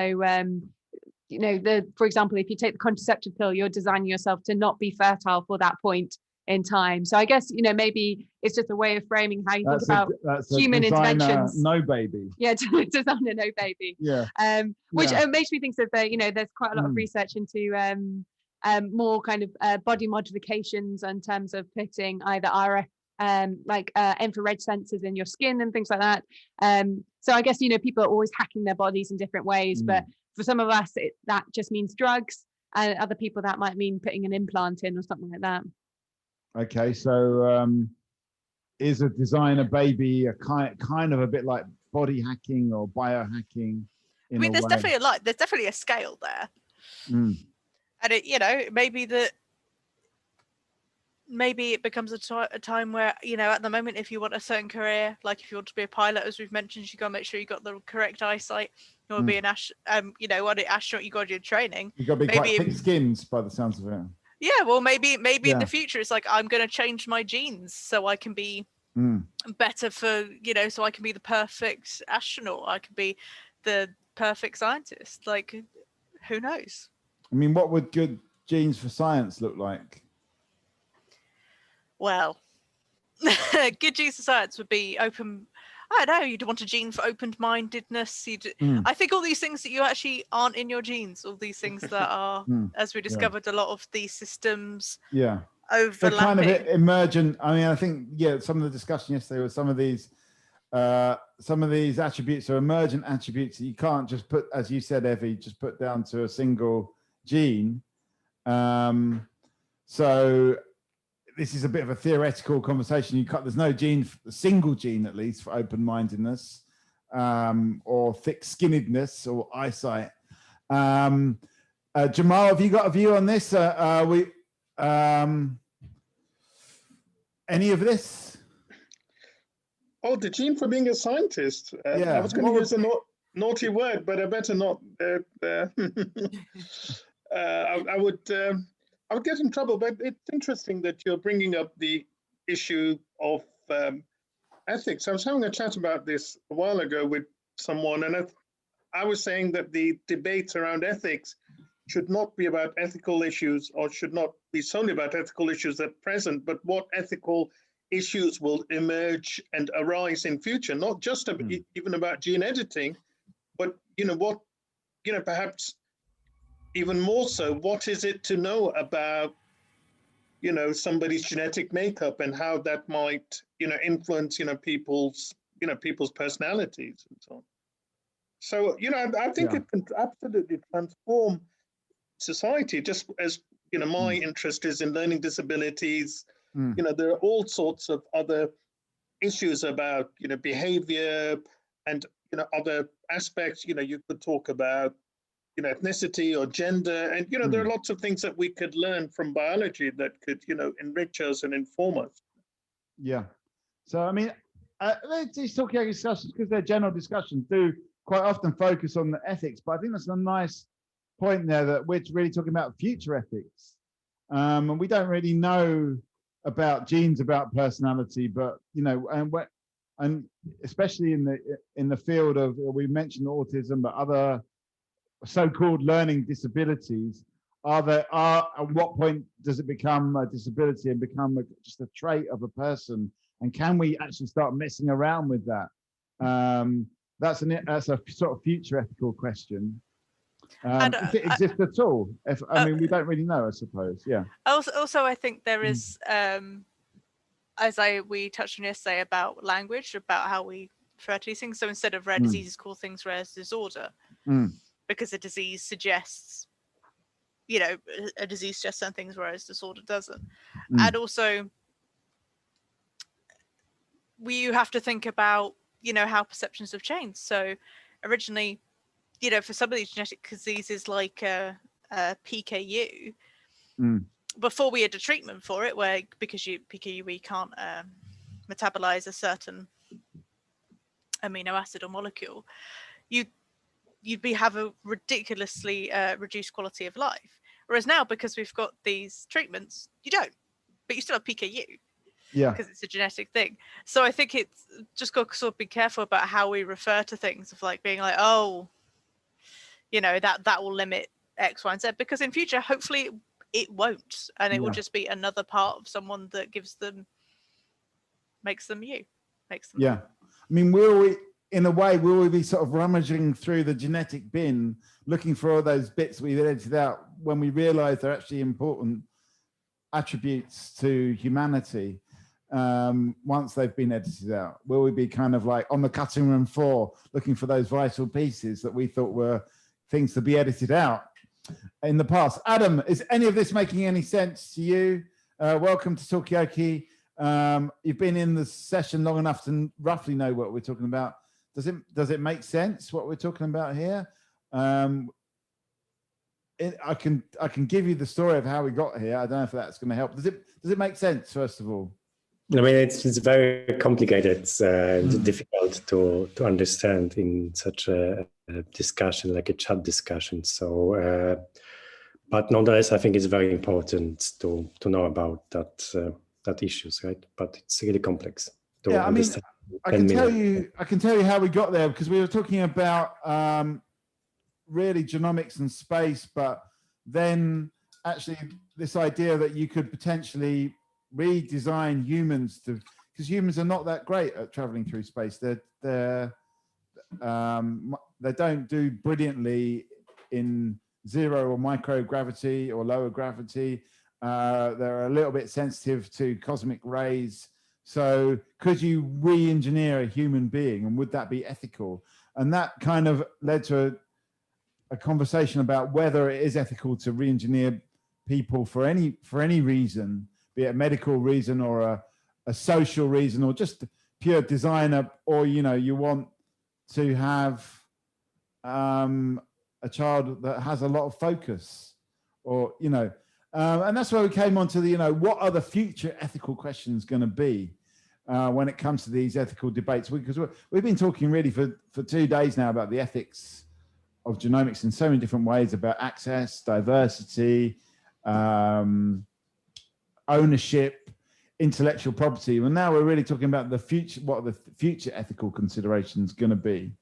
you know, for example, if you take the contraceptive pill, you're designing yourself to not be fertile for that point in time. So I guess, you know, maybe it's just a way of framing how you think about human interventions. No baby. Yeah, designer no baby. Yeah. Which makes me think of you know, there's quite a lot of research into more kind of body modifications in terms of putting either RF infrared sensors in your skin and things like that. So I guess, you know, people are always hacking their bodies in different ways, but for some of us that just means drugs, and other people that might mean putting an implant in or something like that. Okay, so is a designer baby a kind of a bit like body hacking or biohacking? I mean, there's definitely a scale there, and it, you know, maybe it becomes a time where, you know, at the moment, if you want a certain career, like if you want to be a pilot, as we've mentioned, you got to make sure you got the correct eyesight. You want to be an you know, astronaut, you got to do training. You got to be quite thick-skinned by the sounds of it. Yeah, well, maybe in the future, it's like, I'm going to change my genes so I can be better for, you know, so I can be the perfect astronaut. I can be the perfect scientist. Like, who knows? I mean, what would good genes for science look like? Well, good genes for science would be open. I don't know, you'd want a gene for open-mindedness. I think all these things that you actually aren't in your genes, all these things that are, as we discovered, a lot of these systems overlapping. They're kind of emergent. I mean, I think, some of the discussion yesterday was some of these attributes are emergent attributes that you can't just put, as you said, Evie, just put down to a single gene. So this is a bit of a theoretical conversation. There's no gene, a single gene at least, for open-mindedness or thick-skinnedness or eyesight. Jamal, have you got a view on this? Any of this? Oh, the gene for being a scientist. I was going to use a naughty word, but I better not. I would get in trouble, but it's interesting that you're bringing up the issue of ethics. I was having a chat about this a while ago with someone, and I was saying that the debate around ethics should not be about ethical issues, or should not be solely about ethical issues at present, but what ethical issues will emerge and arise in future, not just even about gene editing, but, you know, what, you know, perhaps even more so, what is it to know about, you know, somebody's genetic makeup and how that might, you know, influence, you know, people's personalities and so on. So, you know, I think it can absolutely transform society, just as, you know, my interest is in learning disabilities. You know, there are all sorts of other issues about, you know, behavior and, you know, other aspects. You know, you could talk about, you know, ethnicity or gender, and, you know, there are lots of things that we could learn from biology that could, you know, enrich us and inform us. Yeah. So, I mean, these Talkaoke discussions, because they're general discussions, do quite often focus on the ethics, but I think that's a nice point there, that we're really talking about future ethics. And we don't really know about genes, about personality, but, you know, and especially in the field of, we mentioned autism, but other so-called learning disabilities, at what point does it become a disability and become just a trait of a person? And can we actually start messing around with that? That's a sort of future ethical question. If it exists at all. I mean, we don't really know, I suppose. Yeah. Also, I think there is, as we touched on yesterday, about language, about how we refer to these things. So instead of rare diseases, call things rare disorder, because a disease suggests, you know, a disease suggests some things, whereas disorder doesn't. And also, you have to think about, you know, how perceptions have changed. So originally, you know, for some of these genetic diseases like PKU, before we had a treatment for it, where because PKU we can't metabolize a certain amino acid or molecule, you'd have a ridiculously reduced quality of life. Whereas now, because we've got these treatments, you don't, but you still have PKU. Yeah. Because it's a genetic thing. So I think it's just got to sort of be careful about how we refer to things, of like being like, oh, you know, that will limit X, Y, and Z, because in future, hopefully it won't. And it will just be another part of someone that makes them you. Yeah. I mean, will we be sort of rummaging through the genetic bin, looking for all those bits we've edited out when we realize they're actually important attributes to humanity? Once they've been edited out, will we be kind of like on the cutting room floor looking for those vital pieces that we thought were things to be edited out in the past? Adam, is any of this making any sense to you? Welcome to Talkaoke. You've been in the session long enough to roughly know what we're talking about. Does it make sense what we're talking about here? I can give you the story of how we got here. I don't know if that's going to help. Does it make sense, first of all? I mean, it's very complicated, difficult to understand in such a discussion, like a chat discussion. So, but nonetheless, I think it's very important to know about that issues, right? But it's really complex to understand. I can tell you how we got there, because we were talking about really genomics and space, but then actually this idea that you could potentially redesign humans because humans are not that great at traveling through space. They don't do brilliantly in zero or microgravity or lower gravity. They're a little bit sensitive to cosmic rays. So could you re-engineer a human being, and would that be ethical? And that kind of led to a conversation about whether it is ethical to re-engineer people for any reason, be it a medical reason or a social reason or just pure designer, or you want to have a child that has a lot of focus, or and that's where we came on to the what are the future ethical questions going to be when it comes to these ethical debates, because we've been talking really for 2 days now about the ethics of genomics in so many different ways, about access, diversity, ownership, intellectual property. Well, now we're really talking about the future. What are the future ethical considerations going to be?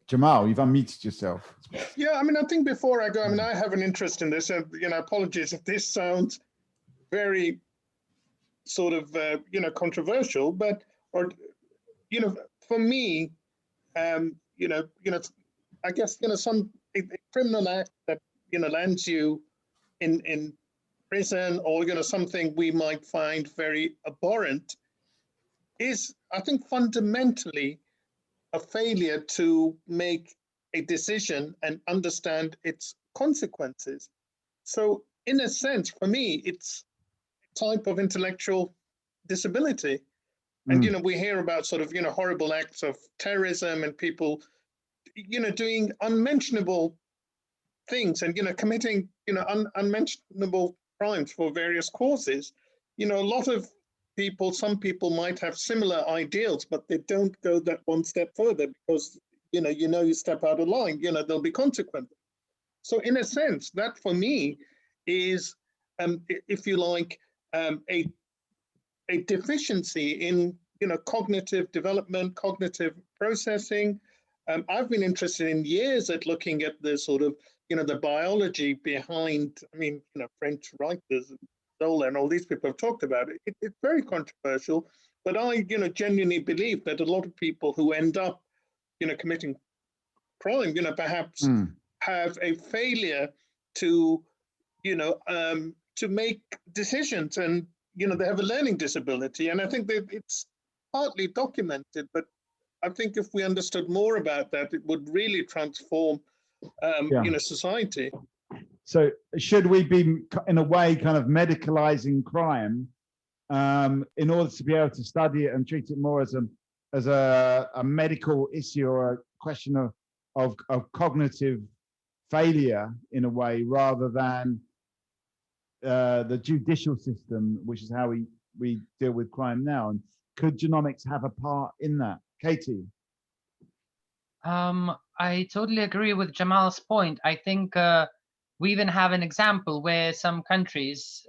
Jamal, you've unmuted yourself. Yeah, I mean, I think before I go, I mean, I have an interest in this, and apologies if this sounds very sort of controversial, but for me, I guess some a criminal act that lands you in prison, or something we might find very abhorrent, is, I think, fundamentally a failure to make a decision and understand its consequences. So in a sense, for me, it's a type of intellectual disability. And we hear about sort of horrible acts of terrorism and people doing unmentionable things and committing unmentionable crimes for various causes. A lot of people, some people might have similar ideals, but they don't go that one step further, because you step out of line, there'll be consequences. So in a sense, that for me is, if you like, a deficiency in cognitive development, cognitive processing. I've been interested in years at looking at the sort of the biology behind, I mean, French writers, Zola and all these people have talked about it. It's very controversial, but I genuinely believe that a lot of people who end up committing crime perhaps have a failure to to make decisions, and they have a learning disability. And I think that it's partly documented, but I think if we understood more about that, it would really transform, society. So should we be, in a way, kind of medicalizing crime in order to be able to study it and treat it more as a medical issue or a question of cognitive failure in a way, rather than the judicial system, which is how we deal with crime now? And could genomics have a part in that? Katie? I totally agree with Jamal's point. I think we even have an example where some countries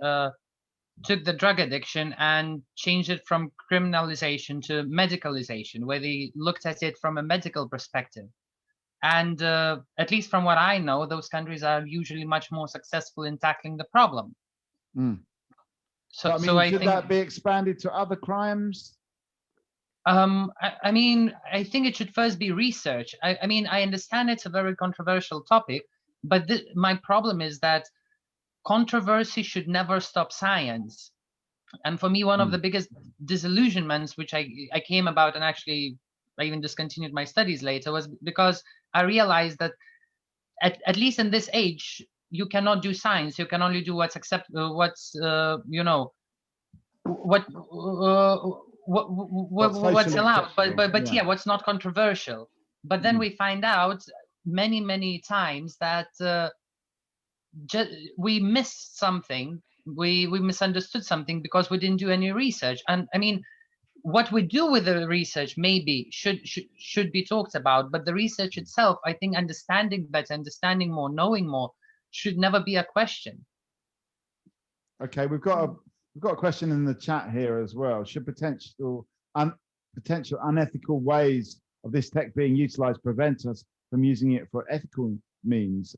took the drug addiction and changed it from criminalization to medicalization, where they looked at it from a medical perspective. And at least from what I know, those countries are usually much more successful in tackling the problem. So, I mean, so I should think that be expanded to other crimes? I mean, I think it should first be research. I mean, I understand it's a very controversial topic, but my problem is that controversy should never stop science. And for me, one of the biggest disillusionments, which I came about, and actually I even discontinued my studies later, was because I realized that at least in this age, you cannot do science. You can only do what's what's allowed, but yeah, what's not controversial. But then we find out many times that we missed something, we misunderstood something because we didn't do any research. And I mean, what we do with the research maybe should be talked about, but the research itself, I think understanding better, understanding more, knowing more should never be a question. Okay, we've got a question in the chat here as well. Should potential unethical ways of this tech being utilized prevent us from using it for ethical means?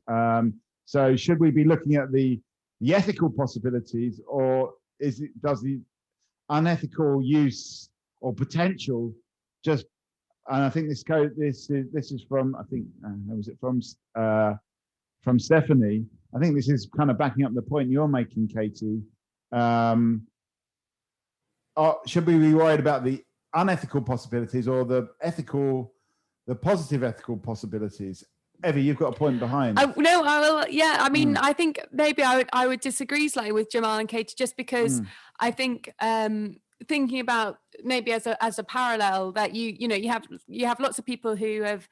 So should we be looking at the ethical possibilities, or does the unethical use or potential just? And I think this is from, I think was it from Stephanie. I think this is kind of backing up the point you're making, Katie. Should we be worried about the unethical possibilities or the positive ethical possibilities? Evie, you've got a point behind. No, I will. Yeah, I mean, I think maybe I would disagree slightly with Jamal and Katie, just because I think thinking about maybe as a parallel that you have lots of people who have.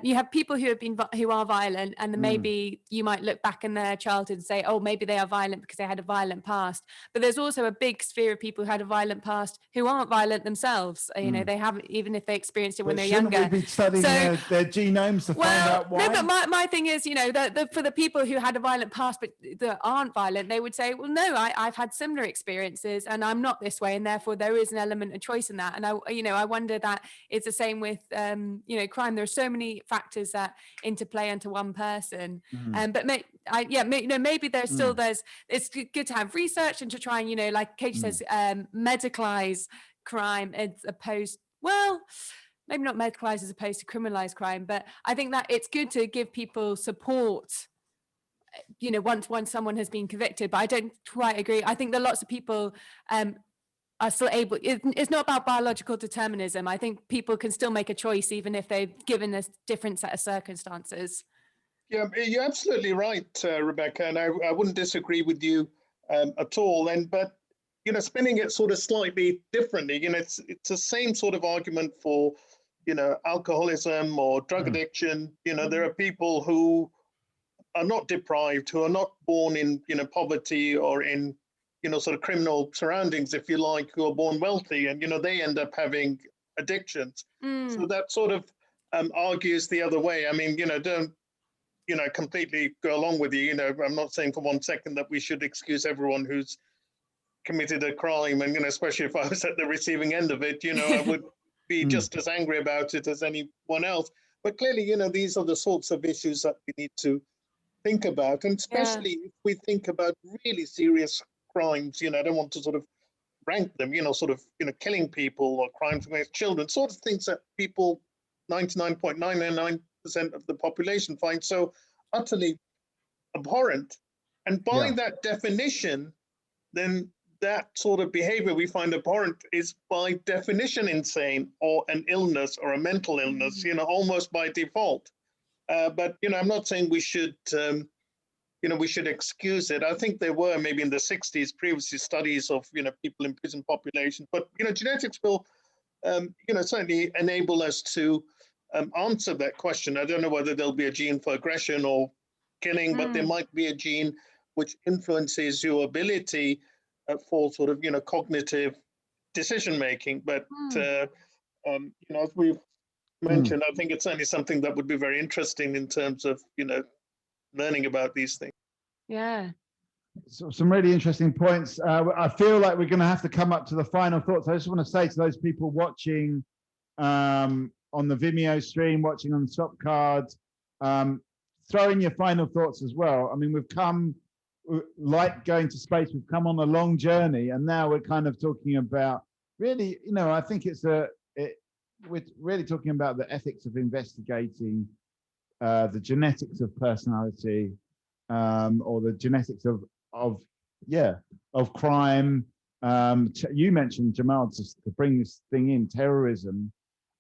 You have people who are violent, and then maybe you might look back in their childhood and say, oh, maybe they are violent because they had a violent past. But there's also a big sphere of people who had a violent past who aren't violent themselves. You know, they haven't, even if they experienced it when they're younger. Shouldn't we be studying their genomes to find out why? No, but my thing is, that for the people who had a violent past but that aren't violent, they would say, well, no, I've had similar experiences and I'm not this way, and therefore there is an element of choice in that. And I wonder that it's the same with crime. There are so many factors that interplay into one person, but maybe there's still it's good to have research and to try and like Katie says, medicalize crime as opposed, well, maybe not medicalize as opposed to criminalize crime, but I think that it's good to give people support once someone has been convicted. But I don't quite agree. I think that lots of people are still able, it's not about biological determinism. I think people can still make a choice even if they've given a different set of circumstances. Yeah, you're absolutely right, Rebecca, and I wouldn't disagree with you at all. But spinning it sort of slightly differently, it's the same sort of argument for alcoholism or drug addiction. There are people who are not deprived, who are not born in poverty or in sort of criminal surroundings, if you like, who are born wealthy, and they end up having addictions. So that sort of argues the other way. I mean, don't completely go along with you. I'm not saying for 1 second that we should excuse everyone who's committed a crime, and especially if I was at the receiving end of it, I would be just as angry about it as anyone else. But clearly, these are the sorts of issues that we need to think about, and especially if we think about really serious crimes. I don't want to sort of rank them, killing people or crimes against children, sort of things that people, 99.999% of the population, find so utterly abhorrent. And by that definition, then that sort of behavior we find abhorrent is by definition insane or an illness or a mental illness, almost by default. But, I'm not saying we should, we should excuse it. I think there were maybe in the 60s previously studies of, people in prison populations, but, genetics will, certainly enable us to answer that question. I don't know whether there'll be a gene for aggression or killing, but there might be a gene which influences your ability for sort of, cognitive decision making. But, as we've mentioned, I think it's certainly something that would be very interesting in terms of, learning about these things. Yeah. So some really interesting points. I feel like we're going to have to come up to the final thoughts. I just want to say to those people watching on the Vimeo stream, watching on the Stop Cards, throw in your final thoughts as well. I mean, we've come, like going to space, we've come on a long journey, and now we're kind of talking about really, I think we're really talking about the ethics of investigating the genetics of personality, or the genetics of crime. You mentioned, Jamal, to bring this thing in, terrorism.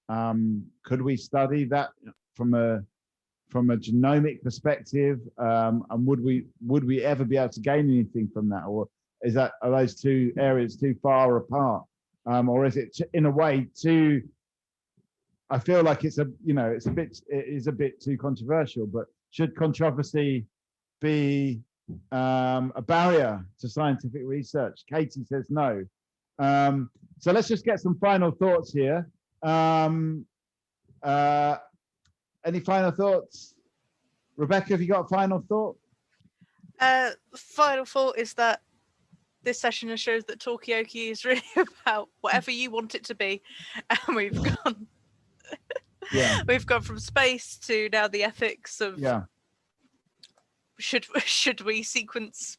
Could we study that from a genomic perspective, and would we ever be able to gain anything from that, or are those two areas too far apart, or is it in a way too? I feel like it is a bit too controversial. But should controversy be a barrier to scientific research? Katie says no. So let's just get some final thoughts here. Any final thoughts? Rebecca, have you got a final thought? Final thought is that this session shows that Talkaoke is really about whatever you want it to be. And we've gone we've gone from space to now the ethics of should we sequence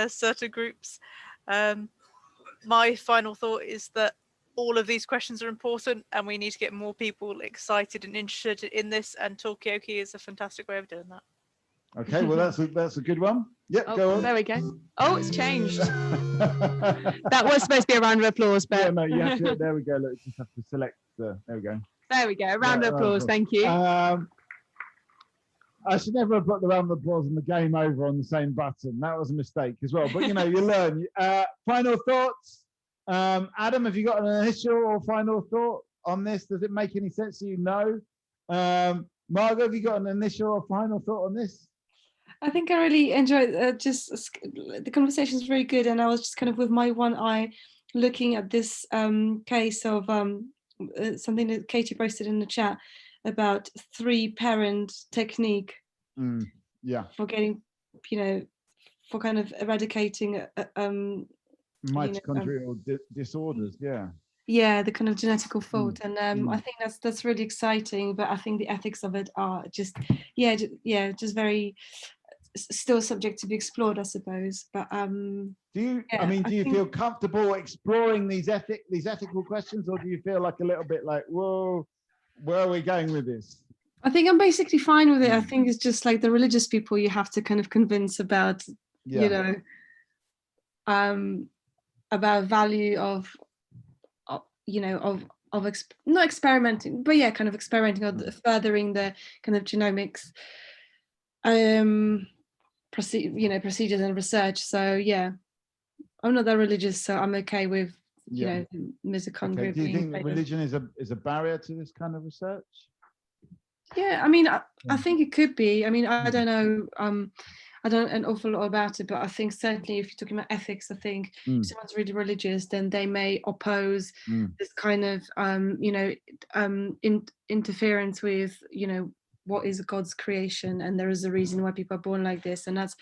certain groups. My final thought is that all of these questions are important, and we need to get more people excited and interested in this, and Talkaoke is a fantastic way of doing that. Okay, well that's a good one. Yep, go on. There we go. Oh, it's changed. That was supposed to be a round of applause, but yeah, no, you have to, there we go. Look, you just have to select there we go. There we go. Round of applause. Thank you. I should never have put the round of applause and the game over on the same button. That was a mistake as well. But you learn. Final thoughts. Adam, have you got an initial or final thought on this? Does it make any sense to you? No. Margot, have you got an initial or final thought on this? I think I really enjoyed the conversation is very good, and I was just kind of with my one eye looking at this case of something that Katie posted in the chat about 3-parent technique for getting, for kind of eradicating mitochondrial disorders. The kind of genetical fault, and I think that's really exciting. But I think the ethics of it are just just very still subject to be explored, I suppose. But do you feel comfortable exploring these ethical questions, or do you feel like a little bit like, whoa, where are we going with this? I think I'm basically fine with it. I think it's just like the religious people you have to kind of convince about about value of not experimenting, but kind of experimenting or furthering the kind of genomics procedures and research. So I'm not that religious, so I'm okay with mitochondria. Okay. Do you think that religion is a barrier to this kind of research? I mean, I think it could be. I mean, I don't know. I don't know an awful lot about it, but I think certainly if you're talking about ethics, I think if someone's really religious, then they may oppose this kind of interference with what is God's creation, and there is a reason why people are born like this, and that's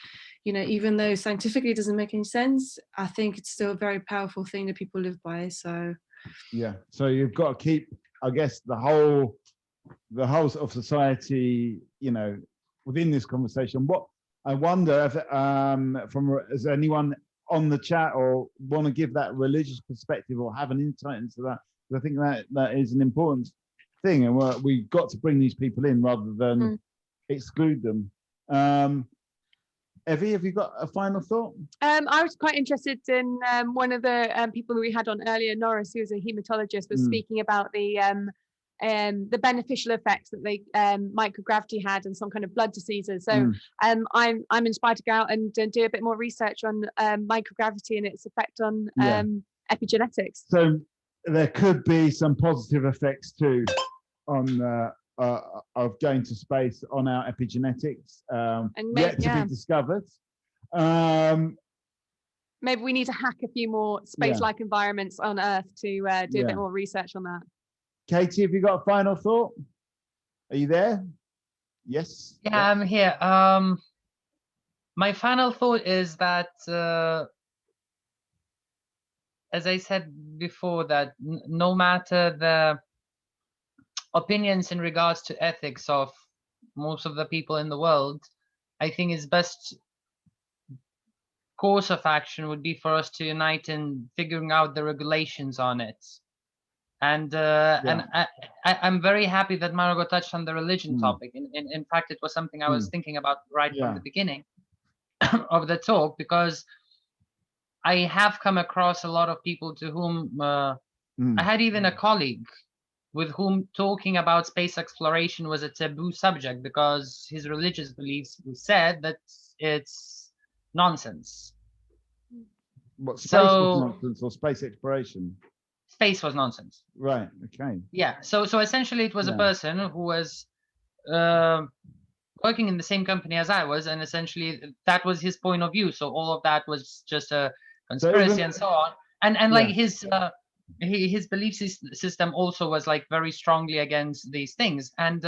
even though scientifically it doesn't make any sense, I think it's still a very powerful thing that people live by. So so you've got to keep, I guess, the whole of society within this conversation. What I wonder if is anyone on the chat or want to give that religious perspective or have an insight into that? Because I think that is an important thing, and we've got to bring these people in rather than exclude them. Evie, have you got a final thought? I was quite interested in one of the people who we had on earlier, Norris, who was a hematologist, was speaking about the beneficial effects that the microgravity had in some kind of blood diseases. So I'm inspired to go out and do a bit more research on microgravity and its effect on epigenetics. So there could be some positive effects too on of going to space on our epigenetics, yet to be discovered. Maybe we need to hack a few more space-like environments on Earth to do a bit more research on that. Katie, have you got a final thought? Are you there? Yes. Yeah, I'm here. My final thought is that, as I said before, that no matter the opinions in regards to ethics of most of the people in the world, I think its best course of action would be for us to unite in figuring out the regulations on it. And I'm very happy that Margot touched on the religion topic. In fact, it was something I was thinking about right from the beginning of the talk, because I have come across a lot of people to whom I had even a colleague with whom talking about space exploration was a taboo subject because his religious beliefs said that it's nonsense. What, space was nonsense or space exploration? Space was nonsense. Right. Okay. Yeah. So essentially, it was a person who was working in the same company as I was, and essentially that was his point of view. So all of that was just a conspiracy and so on. And like his belief system also was like very strongly against these things. And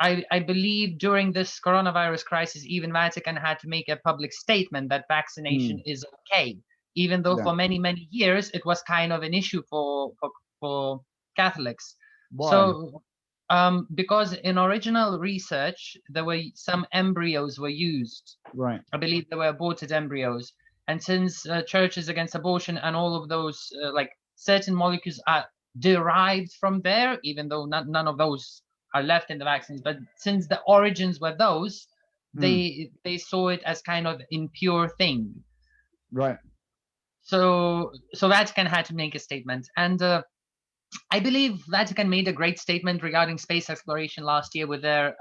I believe during this coronavirus crisis, even Vatican had to make a public statement that vaccination is okay. Even though for many, many years, it was kind of an issue for Catholics. Why? So, because in original research, there were some embryos were used. Right. I believe they were aborted embryos. And since Churches Against Abortion and all of those, like certain molecules are derived from there, even though none of those are left in the vaccines. But since the origins were those, they saw it as kind of impure thing. Right. So Vatican had to make a statement, and I believe Vatican made a great statement regarding space exploration last year with their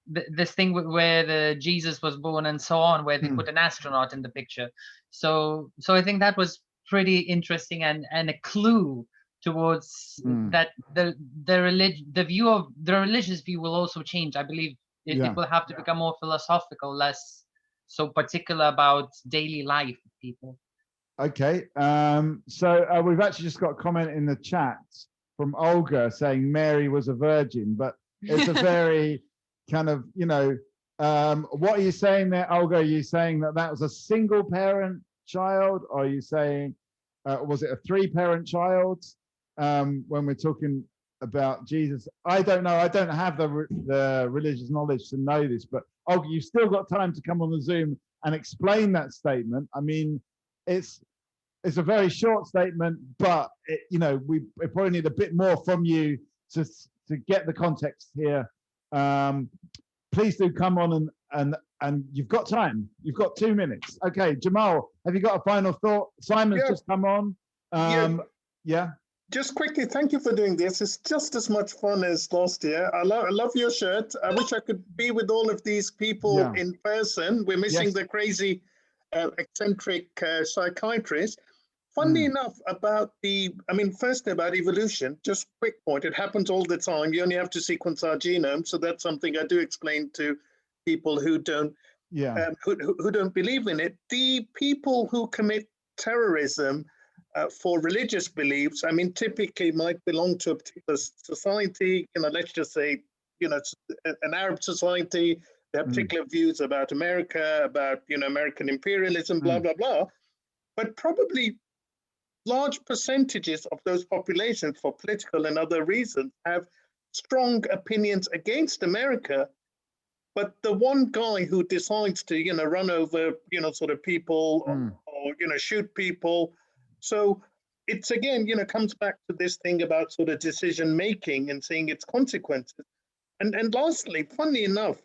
this thing where the Jesus was born and so on, where they put an astronaut in the picture. So I think that was pretty interesting and a clue towards that the view of the religious view will also change. I believe it will have to become more philosophical, less so particular about daily life of people. Okay, so we've actually just got a comment in the chat from Olga saying Mary was a virgin, but it's a very kind of, what are you saying there, Olga? Are you saying that was a single parent child, or are you saying, was it a 3-parent child when we're talking about Jesus? I don't know. I don't have the religious knowledge to know this, but Olga, you've still got time to come on the Zoom and explain that statement. I mean, it's a very short statement, but we probably need a bit more from you to get the context here. Please do come on and you've got time. You've got 2 minutes. Okay, Jamal, have you got a final thought? Simon's just come on. Just quickly, thank you for doing this. It's just as much fun as last year. I love your shirt. I wish I could be with all of these people in person. We're missing the crazy, eccentric psychiatrist. Funnily enough, firstly about evolution, just quick point, it happens all the time. You only have to sequence our genome. So that's something I do explain to people who don't, who don't believe in it. The people who commit terrorism for religious beliefs, typically might belong to a particular society, let's just say, an Arab society. They have particular views about America, about, American imperialism, blah, blah, blah. But probably large percentages of those populations, for political and other reasons, have strong opinions against America. But the one guy who decides to, run over, sort of people or shoot people. So it's again, comes back to this thing about sort of decision making and seeing its consequences. And lastly, funnily enough,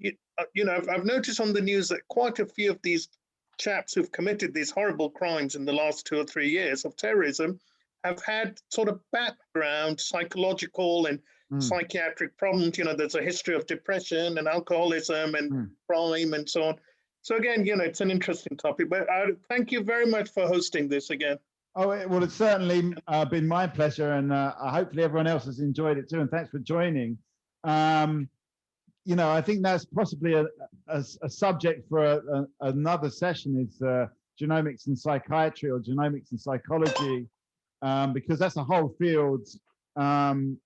I've noticed on the news that quite a few of these chaps who've committed these horrible crimes in the last 2 or 3 years of terrorism have had sort of background psychological and psychiatric problems. There's a history of depression and alcoholism and crime and so on. So again, it's an interesting topic, but thank you very much for hosting this again. Oh, well, it's certainly been my pleasure, and hopefully everyone else has enjoyed it too. And thanks for joining. I think that's possibly a subject for another session, is genomics and psychiatry, or genomics and psychology, because that's a whole field. We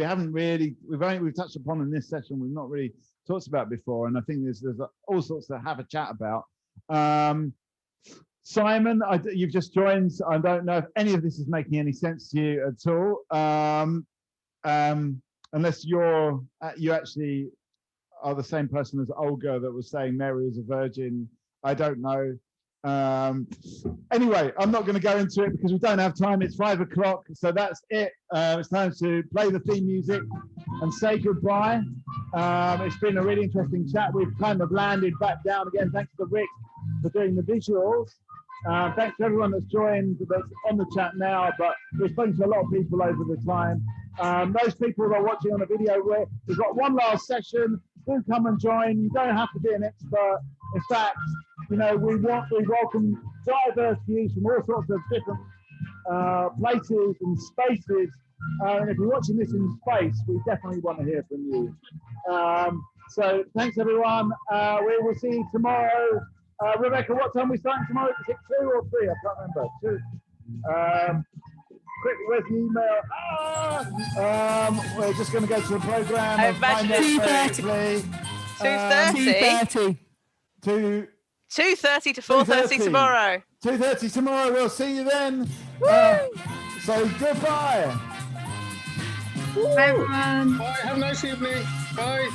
haven't really, we've touched upon in this session, we've not really talked about before, and I think there's all sorts to have a chat about. Simon, you've just joined. I don't know if any of this is making any sense to you at all. Unless you actually are the same person as Olga that was saying Mary is a virgin. I don't know. Anyway, I'm not going to go into it because we don't have time. It's 5 o'clock, so that's it. It's time to play the theme music and say goodbye. It's been a really interesting chat. We've kind of landed back down again. Thanks to Rick for doing the visuals. Thanks to everyone that's joined, that's on the chat now, but we've spoken to a lot of people over the time. Those people that are watching on the video, we've got one last session. Do come and join. You don't have to be an expert. In fact, we welcome diverse views from all sorts of different places and spaces. And if you're watching this in space, we definitely want to hear from you. So thanks, everyone. We will see you tomorrow. Rebecca, what time are we starting tomorrow? Is it 2 or 3? I can't remember. 2. Quick, where's the email? We're just going to go to the program. I imagine it's 2:30. 2:30. 2:30 to 4:30 tomorrow. 2:30 tomorrow. We'll see you then. So goodbye. Bye, everyone. Bye. Have a nice evening. Bye.